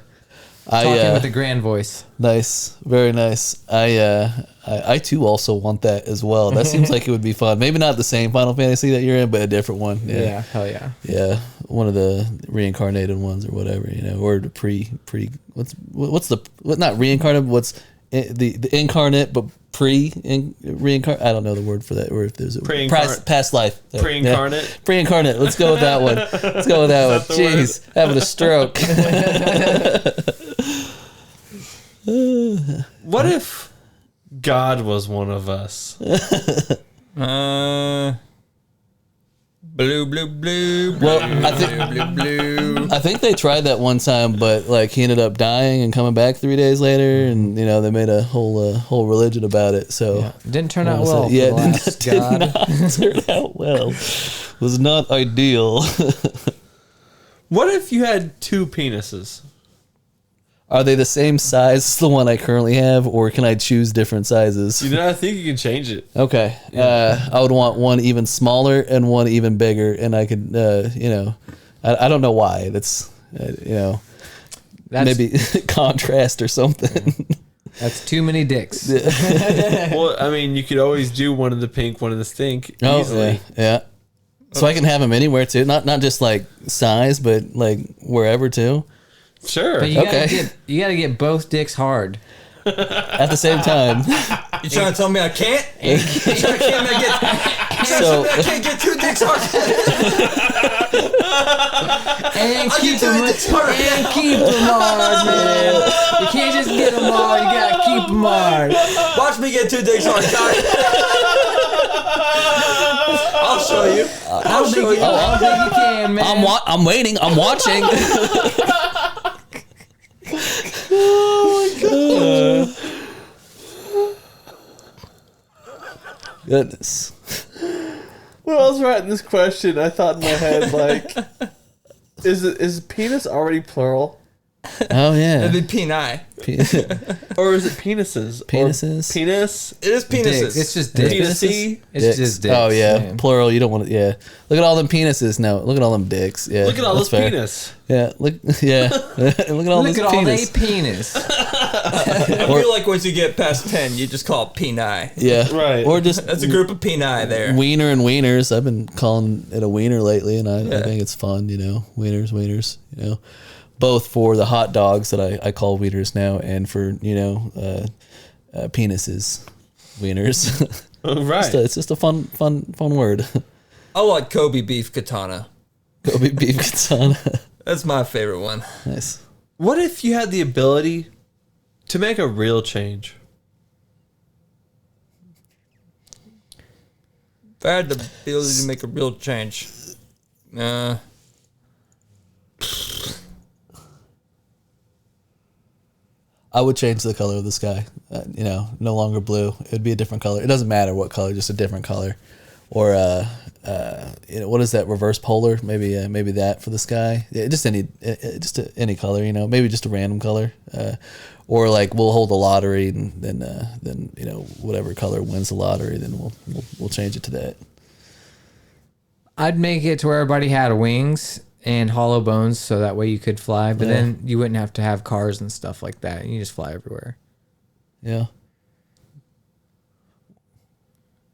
Talking with a grand voice. Nice, very nice. I too also want that as well. That seems like it would be fun. Maybe not the same Final Fantasy that you're in, but a different one. Yeah. Hell yeah. Yeah, one of the reincarnated ones or whatever, you know, or the what's the not reincarnated? What's the incarnate but reincarnate? I don't know the word for that. Or if there's a past life. Pre-incarnate? Yeah. Pre-incarnate. Let's go with that one. Let's go with that one. that the word? Jeez, having a stroke. What if God was one of us? Blue, blue, blue. Well, blue, I think- blue, blue, blue. I think they tried that one time, but like he ended up dying and coming back 3 days later, and you know they made a whole religion about it. So Yeah. Didn't turn out well. yeah, For the last did God. not turn out well. Was not ideal. What if you had 2 penises? Are they the same size as the one I currently have, or can I choose different sizes? You know, I think you can change it. Okay, I would want one even smaller and one even bigger, and I could, you know, I don't know why. That's, you know, That's, maybe contrast or something. that's too many dicks. Well, I mean, you could always do one in the pink, one in the stink easily. yeah. So I can have them anywhere too, not just like size, but like wherever too, Sure. But you Okay. gotta get both dicks hard. at the same time. You trying to tell me I can't? You trying to tell me So I can't get 2 dicks hard? And I'll keep get 2 them dicks hard. hard, man. You can't just get them hard. You gotta keep them hard. Watch me get 2 dicks hard, guys. I'll show you. I don't think you can, man. I'm waiting. I'm watching. Goodness. When I was writing this question, I thought in my head, like, is penis already plural? Oh yeah. It'd be peni. Or is it penises? Penises? Or penis? It is penises. Dicks. It's just dicks. Penisy? It's Dicks. just dicks. Oh yeah, plural. You don't want to. Yeah. Look at all them penises. No, look at all them dicks. Yeah. Look at all that's this fair. penis. Yeah. Look. Yeah. look at all Look this at all penis. they penis. I feel like once you get past 10, you just call it peni. Yeah. Right. Or just That's a group of peni there. wiener and wieners. I've been calling it a wiener lately, and I think it's fun. You know, wieners. You know, both for the hot dogs that I call wieners now, and for penises, wieners. Right. It's just a fun word. I like Kobe beef katana. Kobe beef katana. That's my favorite one. Nice. What if you had the ability to make a real change? If I had the ability to make a real change, I would change the color of the sky. No longer blue. It would be a different color. It doesn't matter what color, just a different color. Or what is that? Reverse polar? Maybe that for the sky. Yeah, just any color. Maybe just a random color. Or like we'll hold the lottery, and then whatever color wins the lottery, then we'll change it to that. I'd make it to where everybody had wings and hollow bones, so that way you could fly. But then you wouldn't have to have cars and stuff like that. You just fly everywhere. Yeah.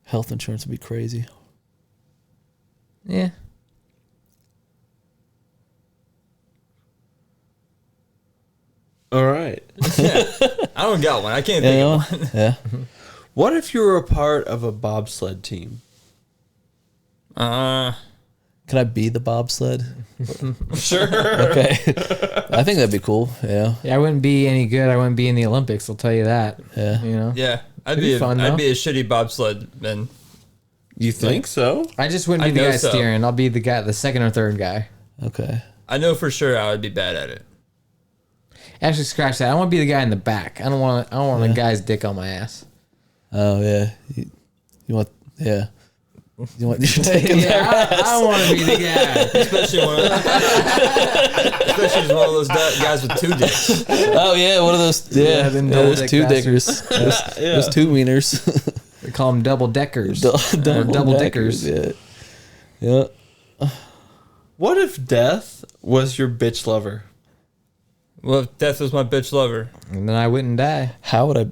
Health insurance would be crazy. Yeah. All right. I don't got one. I can't think of one. Yeah. What if you were a part of a bobsled team? Can I be the bobsled? Sure. Okay. I think that'd be cool. Yeah. Yeah, I wouldn't be any good. I wouldn't be in the Olympics. I'll tell you that. Yeah. You know. Yeah, I'd It'd be fun, I'd though. be a shitty bobsled man. You think so? I just wouldn't be I the know guy so. steering. I'll be the second or third guy. Okay. I know for sure I would be bad at it. Actually, scratch that. I want to be the guy in the back. I don't want a guy's dick on my ass. Oh yeah. You want? Yeah. You want? You're taking that. I want to be the guy. Especially as one of those guys with two dicks. Oh yeah, one of those. Yeah, them double those dick two bastards. dickers. Those two wieners. We call them double deckers. Double dickers. Yeah. Yeah. What if death was your bitch lover? Well, if death was my bitch lover. And then I wouldn't die. How would I?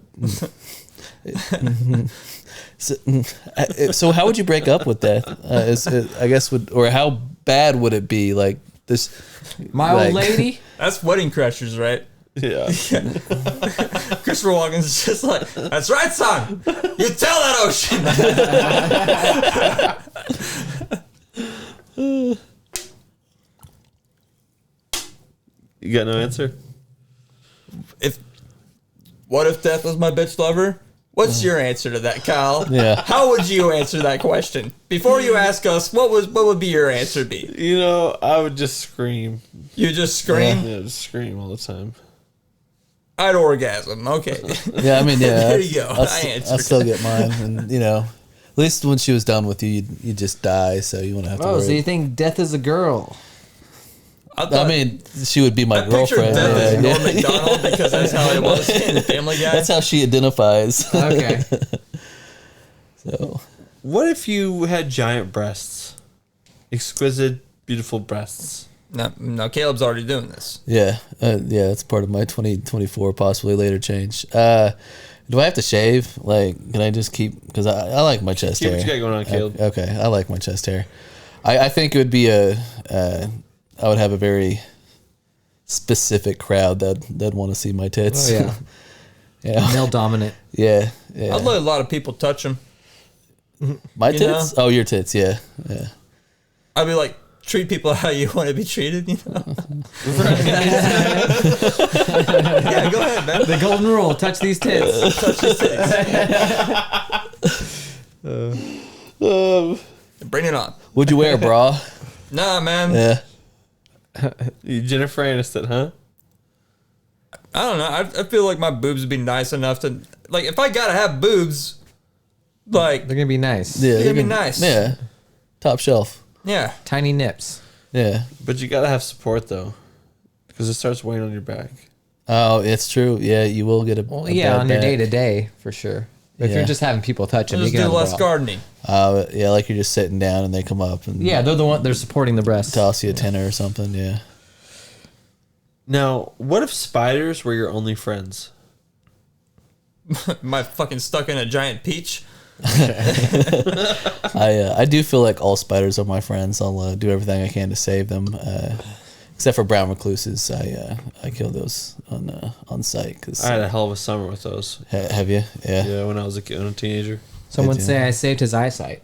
So how would you break up with death? I guess or how bad would it be? Like this, My old lady. That's Wedding Crashers, right? Yeah. Christopher Walken's just like, that's right, son. You tell that ocean. You got no answer? What if death was my bitch lover? What's your answer to that, Kyle? Yeah. How would you answer that question? Before you ask us, what would be your answer be? I would just scream. You just scream? Yeah, just scream all the time. I'd orgasm. Okay. yeah, I mean, yeah. There you go. I answered. I'll still get mine, and at least when she was done with you, you just die, so you wouldn't have to Oh, worry. so you think death is a girl? I mean, she would be my I picture girlfriend. death as Yeah. Norm Macdonald because that's how it was in the Family Guy. That's how she identifies. Okay. So What if you had giant breasts? Exquisite, beautiful breasts. No, Caleb's already doing this. yeah, that's part of my 2024 possibly later change. Do I have to shave? Like, can I just keep? Because I like my chest Keep hair. what you got going on, Caleb. Okay, I like my chest hair. I think it would be I would have a very specific crowd that'd want to see my tits. Oh, yeah. Yeah. Male dominant. Yeah. I'd let a lot of people touch them. My You tits? know? Oh, your tits. Yeah. I'd be like, treat people how you want to be treated, Yeah, go ahead, man. The golden rule: touch these tits. Touch his tits. Bring it on. Would you wear a bra? Nah, man. Yeah. You Jennifer Aniston, huh? I don't know. I feel like my boobs would be nice enough to, like, if I gotta have boobs, Like, They're gonna be nice. Yeah, They're gonna be can- nice. Yeah, top shelf. yeah. Tiny nips. Yeah. But you gotta have support though, because it starts weighing on your back. Oh, it's true. Yeah, you will get a. Well, a yeah, bad on your back. day to day for sure. If Yeah. you're just having people touch them, Just you can do have a less problem. gardening. Yeah, like you're just sitting down and they come up and Yeah, they're the one. They're supporting the breast. toss you a tenner or something. Yeah. Now, what if spiders were your only friends? Am I fucking stuck in a giant peach? I do feel like all spiders are my friends. I'll do everything I can to save them, except for brown recluses. I kill those on sight. Cause I had a hell of a summer with those. have you? Yeah. Yeah, when I was a teenager. Some would do. say I saved his eyesight.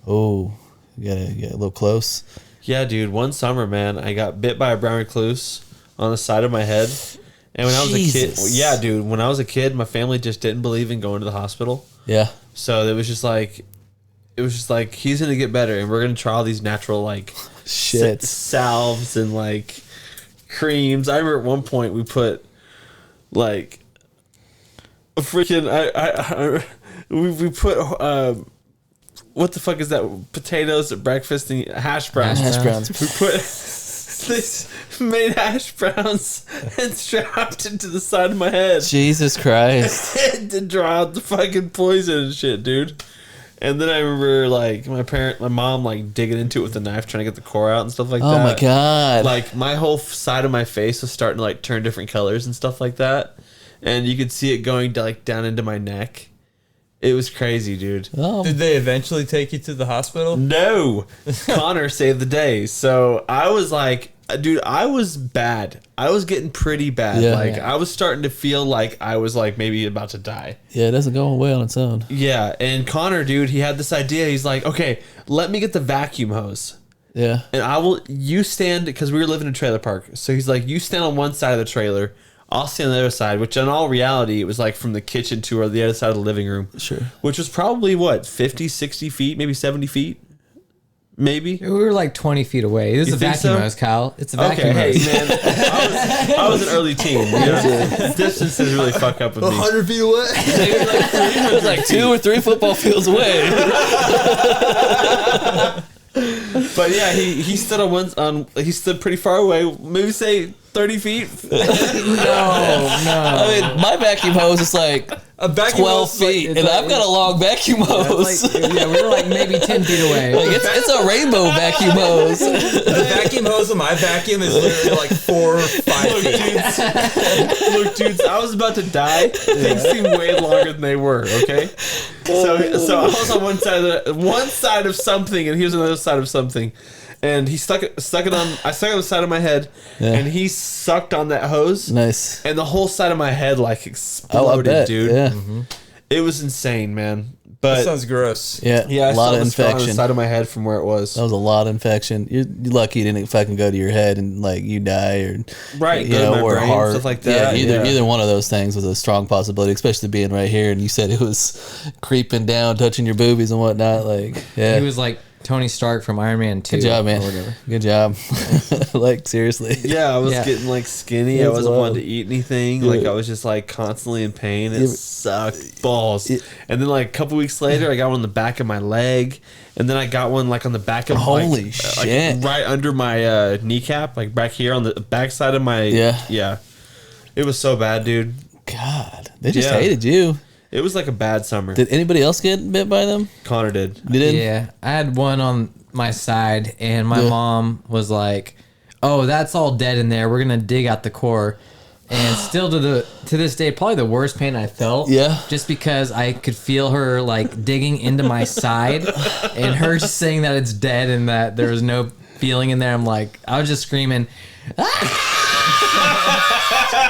Oh, you gotta get a little close. Yeah, dude. One summer, man, I got bit by a brown recluse on the side of my head. And when I was a kid, Jesus. yeah, dude. When I was a kid, my family just didn't believe in going to the hospital. Yeah. So it was just like he's gonna get better, and we're gonna try all these natural like Shit. salves and like creams. I remember at one point we put like a freaking we put what the fuck is that, potatoes at breakfast and hash browns. Hash browns. We put this made hash browns and strapped it to the side of my head Jesus Christ. to draw out the fucking poison and shit, dude. And then I remember like my mom like digging into it with a knife trying to get the core out and stuff like that. Oh my God. Like my whole side of my face was starting to like turn different colors and stuff like that, and you could see it going like down into my neck. It was crazy, dude. Oh, Did they eventually take you to the hospital? No, Connor saved the day. So I was like, dude, I was bad. I was getting pretty bad. Yeah. Like I was starting to feel like I was like maybe about to die. yeah, it doesn't go away on its own. Yeah, and Connor, dude, he had this idea. He's like, okay, let me get the vacuum hose. Yeah. And you stand, because we were living in a trailer park. So he's like, you stand on one side of the trailer, I'll stand on the other side, which in all reality, it was like from the kitchen to the other side of the living room. Sure. Which was probably, what, 50, 60 feet, maybe 70 feet? Maybe? We were like 20 feet away. This is You a think vacuum so? hose, Kyle. It's a Okay, vacuum hey, hose. man. I was an early teen. You know? Distances really fuck up with me. 100 feet away. It was like 2 or 3 football fields away. But yeah, he stood he stood pretty far away, maybe say 30 feet. I mean, my vacuum hose is like A vacuum 12 hose is like- feet, and I've got a long vacuum hose. Yeah, we were like maybe 10 feet away. Like it's a rainbow vacuum hose. The vacuum hose of my vacuum is literally like 4 or 5 feet. Look, dudes, I was about to die. Things seemed way longer than they were. Okay, so I was on one side of something, and he was on the other side of something, and he stuck it on. I stuck it on the side of my head, Yeah. and he sucked on that hose, Nice. and the whole side of my head like Oh, I exploded, bet, dude. Yeah. It was insane, man. That But sounds gross. Yeah. yeah, I a lot still of have a scar on the infection. side of my head from where it was. That was a lot of infection. You're lucky it didn't fucking go to your head and like you die or Right, you go to know, my or brain, heart, stuff like that, Yeah, yeah. either one of those things was a strong possibility, especially being right here. And you said it was creeping down, touching your boobies and whatnot. Like, yeah, He was like Tony Stark from Iron Man 2. good job, man. Or whatever. Good job. Like seriously. Yeah, I was Yeah. getting like skinny. I That's wasn't wild. wanting to eat anything. Like I was just like constantly in pain. It sucked balls. And then like a couple weeks later, I got one on the back of my leg, and then I got one like on the back of Holy like, shit. right under my kneecap, like back here on the back side of my Yeah. It was so bad, dude. God, they just Yeah. hated you. It was like a bad summer. Did anybody else get bit by them? Connor did. Did Yeah, I had one on my side, and my Yeah. mom was like, "Oh, that's all dead in there. We're gonna dig out the core." And still to this day, probably the worst pain I felt. Yeah. Just because I could feel her like digging into my side, and her just saying that it's dead and that there was no feeling in there. I'm like, I was just screaming.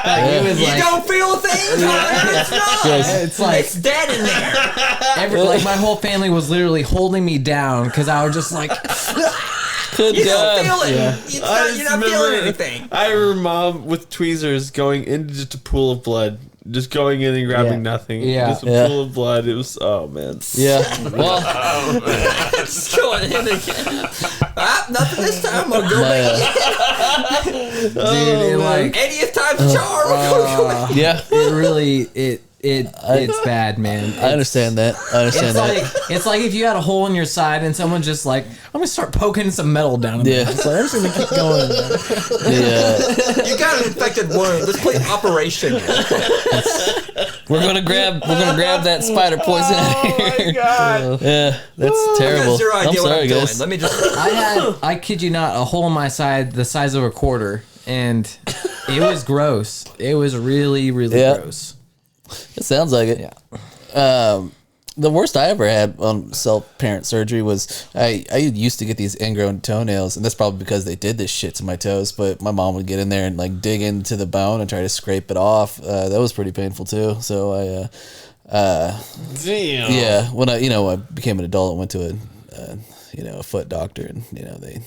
Like, it was You like, don't feel a thing, Connor. It's not. it's like It's dead in there. like my whole family was literally holding me down because I was just like, Good You God. don't feel it. Yeah. It's I not, just you're not remember- feeling anything. I remember mom with tweezers going into just a pool of blood. Just going in and grabbing Yeah. nothing. Yeah. Just a Yeah. pool of blood. It was, oh man. Yeah. Well, Just going in again. Nothing this time. I'll go my, back. dude, and like 80th time's a charm. yeah. it really it's bad, man. I understand that. It's like if you had a hole in your side and someone just like, I'm gonna start poking some metal down in there. Yeah. It's like, I'm just gonna keep going. Yeah. You got an infected wound. Let's play Operation. We're gonna grab that spider poison out of here. Oh my god. Yeah, that's terrible. Zero idea I'm what sorry, I'm doing. guys. Let me just. I kid you not, a hole in my side the size of a quarter, and it was gross. It was really, really Yeah. gross. It sounds like it. Yeah. The worst I ever had on self-parent surgery was I used to get these ingrown toenails, and that's probably because they did this shit to my toes. But my mom would get in there and like dig into the bone and try to scrape it off. That was pretty painful too. So Damn. yeah, when I became an adult and went to a foot doctor, and they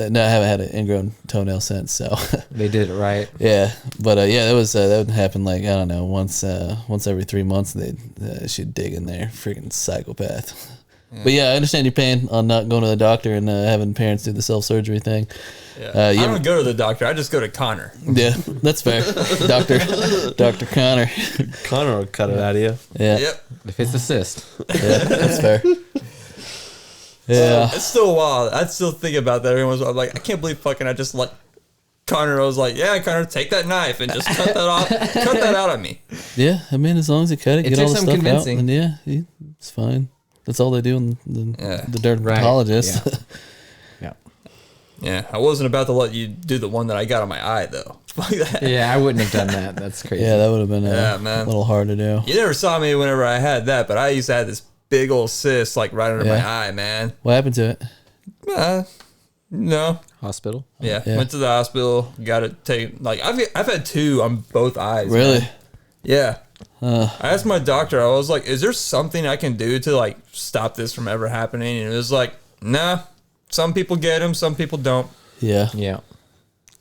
no, I haven't had an ingrown toenail since. So They did it right. yeah, but that would happen like I don't know once every 3 months. She'd dig in there, freaking psychopath. Yeah. But yeah, I understand your pain on not going to the doctor and having parents do the self surgery thing. Yeah. I don't go to the doctor. I just go to Connor. Yeah, that's fair, Doctor Connor. Connor will cut it out of you. Yeah, Yep. If it's a cyst. yeah, that's fair. Yeah, It's still wild. I still think about that every once in a while. I'm like, I can't believe fucking I just like Connor. I was like, yeah, Connor, take that knife and just cut that off. Cut that out of me. yeah. I mean, as long as you cut it, It get all took the some stuff convincing. out, and yeah, it's fine. That's all they do in the dermatologist. Right. Yeah. Yeah, I wasn't about to let you do the one that I got on my eye though. Fuck that. Yeah, I wouldn't have done that. That's crazy. Yeah, that would have been Yeah, a man. little hard to do. You never saw me whenever I had that, but I used to have this big old cyst like right under my Yeah. eye, man. What happened to it? No. Hospital. Yeah. Yeah. Went to the hospital, got it taken. Like I've had 2 on both eyes. Really? man. Yeah. I asked my doctor, I was like, is there something I can do to like stop this from ever happening? And it was like, nah, some people get them, some people don't. Yeah. Yeah.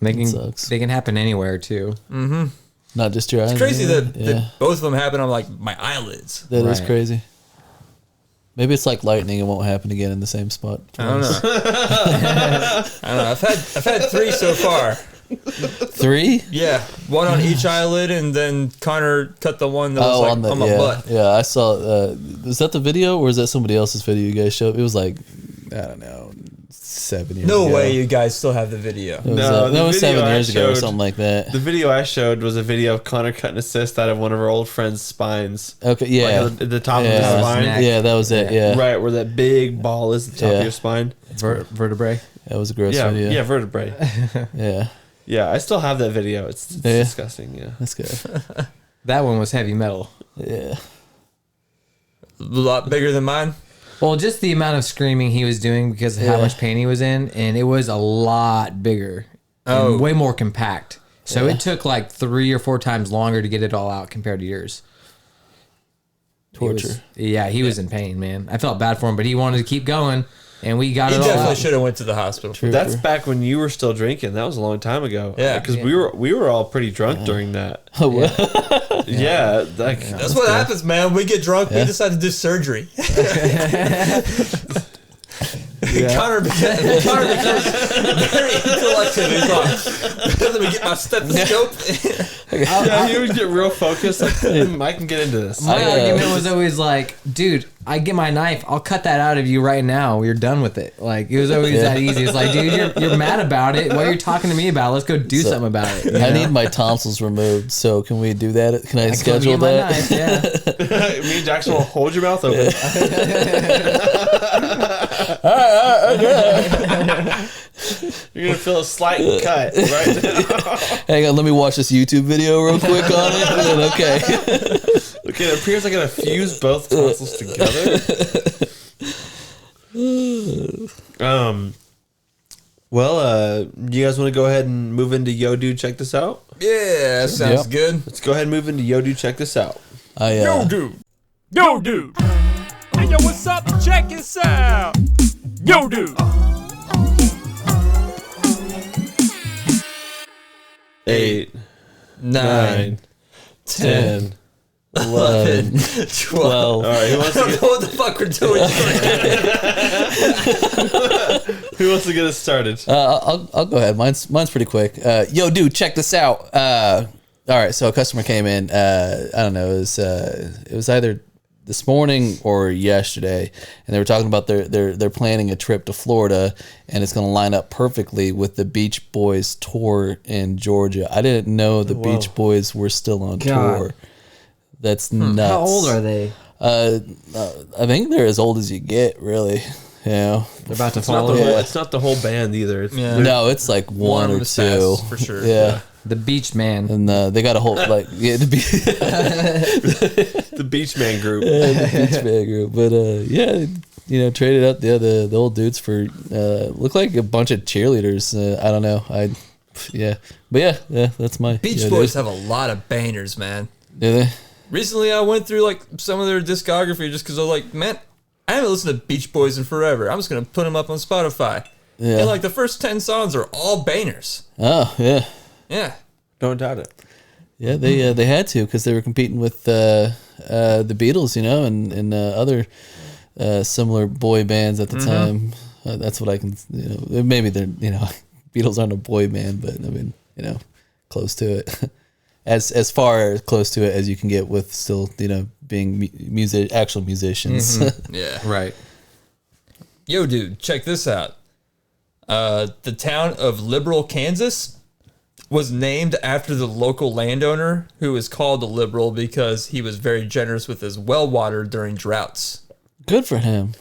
They sucks. can happen anywhere too. Not just your eyes. It's crazy yeah. that both of them happen on like my eyelids. That is Right. crazy. Maybe it's like lightning; it won't happen again in the same spot. I don't know. I don't know. I've had 3 so far. 3? Yeah, one on each eyelid, and then Connor cut the one that was like on my yeah, butt. yeah. I saw. Is that the video or is that somebody else's video you guys showed? It was like I don't know, 7 years. No ago. way you guys still have the video. It was, No, the that was video 7 I years ago or showed- something like that. The video I showed was a video of Connor cutting a cyst out of one of our old friends' spines. Okay, yeah, Like at the top of yeah, his spine. neck. yeah, that was it. Yeah, Right, where that big ball is at the top Yeah. of your spine. Vertebrae. that was a gross Yeah, video. yeah, vertebrae. Yeah, Yeah, I still have that video. It's Yeah. disgusting. Yeah. that's good. That one was heavy metal. Yeah, A lot bigger than mine. Well, just the amount of screaming he was doing because of how Yeah. much pain he was in, and it was a lot bigger Oh. and way more compact. So it took like 3 or 4 times longer to get it all out compared to yours. He was- torture. he was in pain, man. I felt bad for him, but he wanted to keep going, and we got He it all definitely out. should have went to the hospital. That's back when you were still drinking. That was a long time ago. Yeah. because we were all pretty drunk during that. Oh, well. Yeah, That's what happens, man. We get drunk. We decide to do surgery. Connor becomes very intellectual. He's like, let me get my stethoscope. yeah, he would get real focused. Like, I can get into this. My argument was always like, dude, I get my knife, I'll cut that out of you right now. We're done with it. Like it was always that easy. It's like, dude, you're mad about it. What are you talking to me about? Let's go do something about it. you I know? need my tonsils removed. So can we do that? Can I Come schedule get my that? knife, yeah. Me and Jackson will hold your mouth open. You're gonna feel a slight cut, right? Hang on, let me watch this YouTube video real quick on it. And then, okay. Okay, it appears I gotta fuse both tonsils together. Well, you guys want to go ahead and move into Yo Dude, check this out? Yeah, that sounds Yep. good. Let's go ahead and move into Yo Dude, check this out. dude. Yo, dude. Hey, yo, what's up? Check this out. Yo, dude. 8, 9, 10. 11, 12. All right, I don't know what the fuck we're doing. who wants to get us started? I'll go ahead. Mine's pretty quick. Yo, dude, check this out. All right, so a customer came in. I don't know. It was either this morning or yesterday, and they were talking about they're planning a trip to Florida, and it's going to line up perfectly with the Beach Boys tour in Georgia. I didn't know the Beach Boys were still on tour. That's nuts. How old are they? I think they're as old as you get, really. You know, They're about to It's not, follow. the whole, it's not the whole band either. It's no, it's like one or of the two stats, for sure. Yeah. The Beach Man. And they got a whole the the Beach Man group. Beach Man group, but traded out the old dudes for look like a bunch of cheerleaders. I don't know, but that's my Beach Boys have a lot of bangers, man. Do they? Recently, I went through like some of their discography just because I was like, man, I haven't listened to Beach Boys in forever. I'm just gonna put them up on Spotify. Yeah. And like the first 10 songs are all bangers. Oh yeah, Yeah. Don't doubt it. yeah. They had to because they were competing with the Beatles, and other similar boy bands at the time. That's what I can. Maybe they're Beatles aren't a boy band, but I mean close to it. As far close to it as you can get with still, being actual musicians. Yeah. Right. Yo, dude, check this out. The town of Liberal, Kansas was named after the local landowner who was called a liberal because he was very generous with his well water during droughts. Good for him.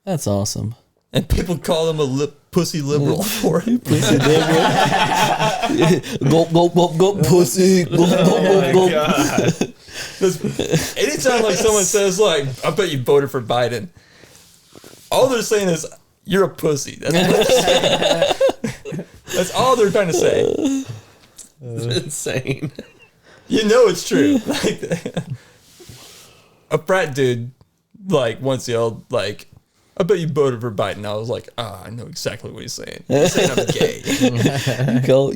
That's awesome. And people call him a pussy liberal for it. Pussy liberal. Gulp, gulp, gulp, gulp, pussy. Gulp, gulp, gulp, gulp. Anytime like someone says like, I bet you voted for Biden, all they're saying is, you're a pussy. That's what they're saying. That's all they're trying to say. It's insane. You know it's true. Like a frat dude, like once yelled, like, "I bet you voted for Biden." I was like, I know exactly what he's saying. He's saying I'm gay.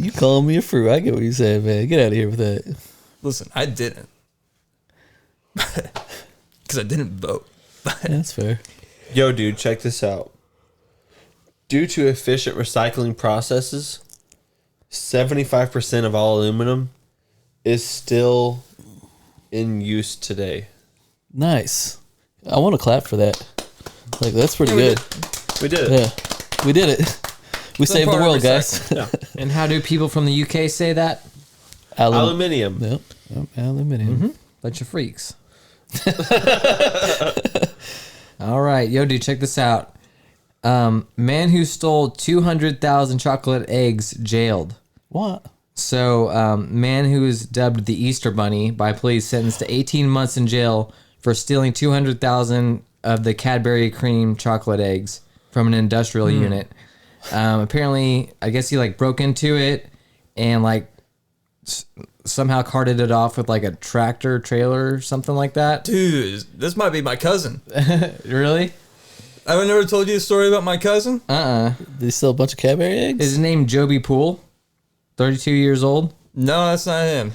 You call me a fruit. I get what you're saying, man. Get out of here with that. Listen, I didn't, because I didn't vote. That's fair. Yo, dude, check this out. Due to efficient recycling processes, 75% of all aluminum is still in use today. Nice. I want to clap for that. Like, that's pretty good. We did it. Yeah. We did it. We saved the part of world, guys. And how do people from the UK say that? Aluminium. Yep. Aluminium. Bunch of freaks. All right, yo, dude, check this out. Man who stole 200,000 chocolate eggs jailed. What? So, man who is dubbed the Easter Bunny by police sentenced to 18 months in jail for stealing 200,000 of the Cadbury cream chocolate eggs from an industrial unit. Apparently, I guess he like broke into it and like somehow carted it off with like a tractor trailer or something like that. Dude, this might be my cousin. Really? I've never told you a story about my cousin. Did he steal a bunch of Cadbury eggs? Is his name Joby Poole? 32 years old? No, that's not him.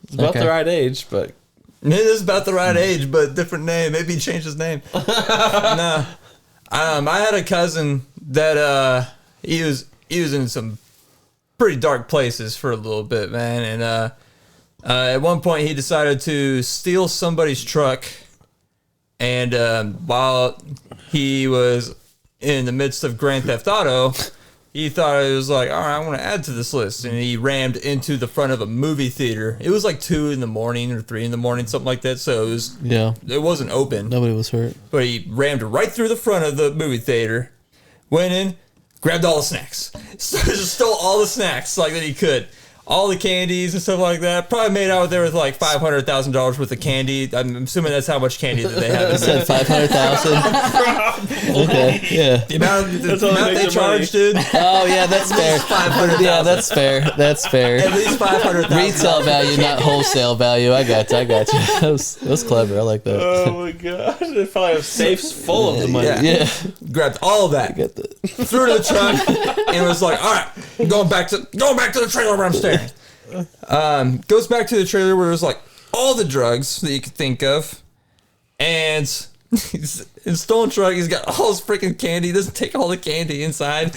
It's about Okay. the right age, but It is about the right age, but different name. Maybe he changed his name. No. I had a cousin that he was in some pretty dark places for a little bit, man. And at one point he decided to steal somebody's truck. And while he was in the midst of Grand Theft Auto, he thought it was like, all right, I want to add to this list. And he rammed into the front of a movie theater. It was like 2 in the morning or 3 in the morning, something like that. So it wasn't open. Nobody was hurt. But he rammed right through the front of the movie theater, went in, grabbed all the snacks. So just stole all the snacks like that he could. All the candies and stuff like that. Probably made out there with like $500,000 worth of candy. I'm assuming that's how much candy that they have. You said 500,000. Okay, yeah. The amount all they they make their charged, dude. Oh yeah, that's fair. 500,000. Yeah, that's fair. That's fair. At least 500,000. Retail value, not wholesale value. I got you. That was clever. I like that. oh my god, they probably have safes full of the money. Yeah. Yeah. Grabbed all of that, Got the, threw it in the truck, and was like, all right, going back to the trailer where I'm staying. Goes back to the trailer where there's like all the drugs that you could think of, and he's in stolen truck. He's got all his freaking candy. He doesn't take all the candy inside.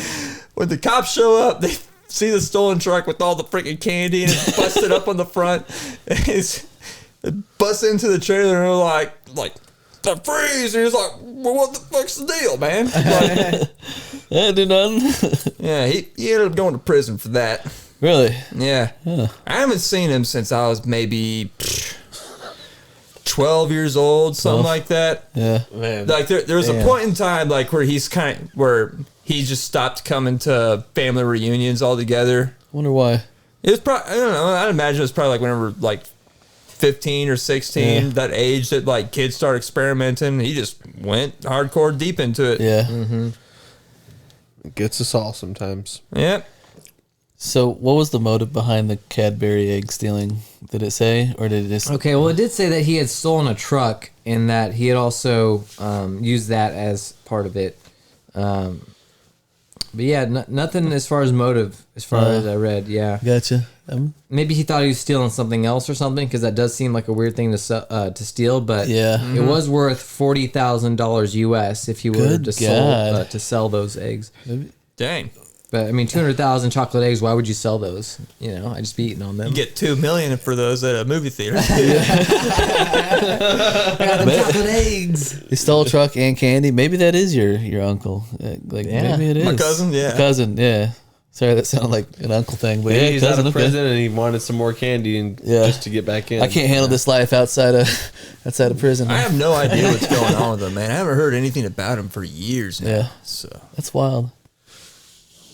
When the cops show up, they see the stolen truck with all the freaking candy and it's busted up on the front. It busts into the trailer and they're like the freeze. And he's like, well, what the fuck's the deal, man? Like, I did nothing. yeah, he ended up going to prison for that. Really? Yeah. I haven't seen him since I was maybe 12 years old, something like that. Yeah. Man. Like there was a point in time like where he just stopped coming to family reunions altogether. Wonder why. It was probably, I don't know, I'd imagine it was probably like whenever like 15 or 16, that age that like kids start experimenting. He just went hardcore deep into it. Yeah. It gets us all sometimes. Yep. So, what was the motive behind the Cadbury egg stealing? Did it say, or did it just? Okay, well, it did say that he had stolen a truck and that he had also used that as part of it. But yeah, nothing as far as motive, as far as I read. Yeah, Gotcha. maybe he thought he was stealing something else or something, because that does seem like a weird thing to steal. But Yeah. it was worth $40,000 US if you were Good to sell those eggs. Dang. But I mean, 200,000 chocolate eggs. Why would you sell those? You know, I just be eating on them. You get $2 million for those at a movie theater. Chocolate eggs. He stole a truck and candy. Maybe that is your uncle. Maybe it is My cousin, yeah. Cousin, yeah. Sorry, that sounded like an uncle thing, but Yeah, yeah, he's cousin. out of Okay. prison and he wanted some more candy and Yeah. just to get back in. I can't handle this life outside of prison. I have no idea what's going on with him, man. I haven't heard anything about him for years now. Yeah. So That's wild.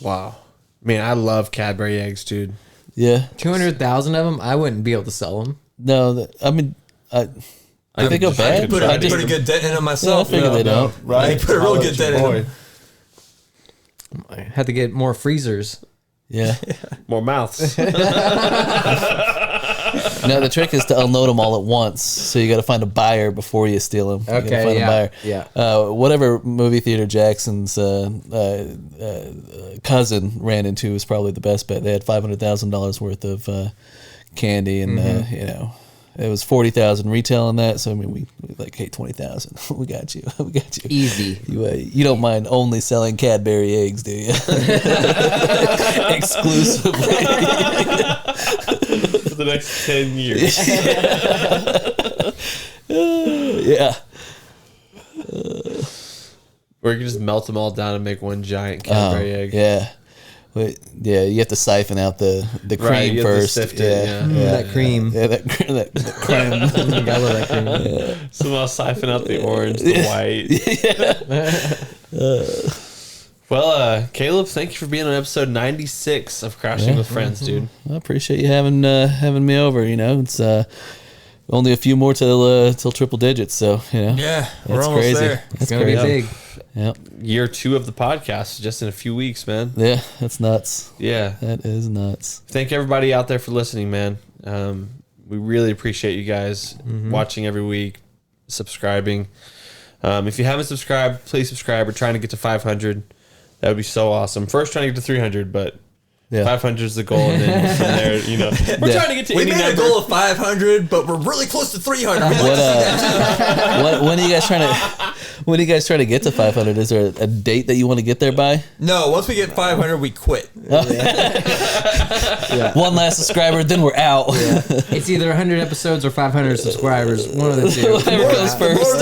Wow. Man, I love Cadbury eggs, dude. Yeah. 200,000 of them. I wouldn't be able to sell them. No, I mean, I they go I bad. could put I a just- pretty good dent in him Yeah, I myself. figure they don't. Right? Put a real good dent in him. I had to get more freezers. Yeah. More mouths. No, the trick is to unload them all at once. So you got to find a buyer before you steal them. You gotta Okay, find a buyer. yeah. Whatever movie theater Jackson's cousin ran into was probably the best bet. They had $500,000 worth of candy, and you know, it was 40,000 retail on that. So I mean, we like, hey, 20,000, we got you, we got you. Easy. You don't mind only selling Cadbury eggs, do you? Exclusively. For the next 10 years. Yeah. Or you can just melt them all down and make one giant Cadbury egg. Yeah. Wait, yeah, you have to siphon out the cream Right, you have to first. sift it, yeah. That cream. Yeah, that cream. I love that cream. Somehow siphon out the orange, the white. Well, Caleb, thank you for being on episode 96 of Crashing with Friends, dude. I appreciate you having me over. You know, it's only a few more till triple digits, so you know. Yeah, we're That's almost crazy. there. It's going to be big. Yep. Year 2 of the podcast, just in a few weeks, man. Yeah, that's nuts. Yeah. That is nuts. Thank everybody out there for listening, man. We really appreciate you guys watching every week, subscribing. If you haven't subscribed, please subscribe. We're trying to get to 500. That would be so awesome. First, trying to get to 300, but Yeah. 500 is the goal, and then from there, you know, we're Yeah. trying to get to We any made a number. goal of 500, but we're really close to 300. We'd like to see that. When are you guys trying to? When are you guys trying to get to 500? Is there a date that you want to get there by? No, once we get 500, we quit. One last subscriber, then we're out. It's either 100 episodes or 500 subscribers. One of the two. Whatever comes first.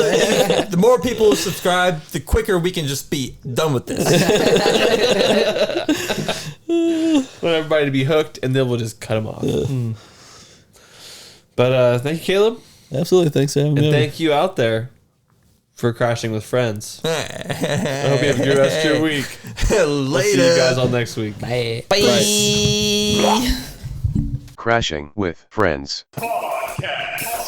The more people who subscribe, the quicker we can just be done with this. Want everybody to be hooked, and then we'll just cut them off. But thank you, Caleb, Absolutely. Thanks for having and me. thank you out there for crashing with friends. I hope you have a good rest of your week. Later. We'll see you guys all next week. Bye. Bye. Crashing with Friends. Podcast.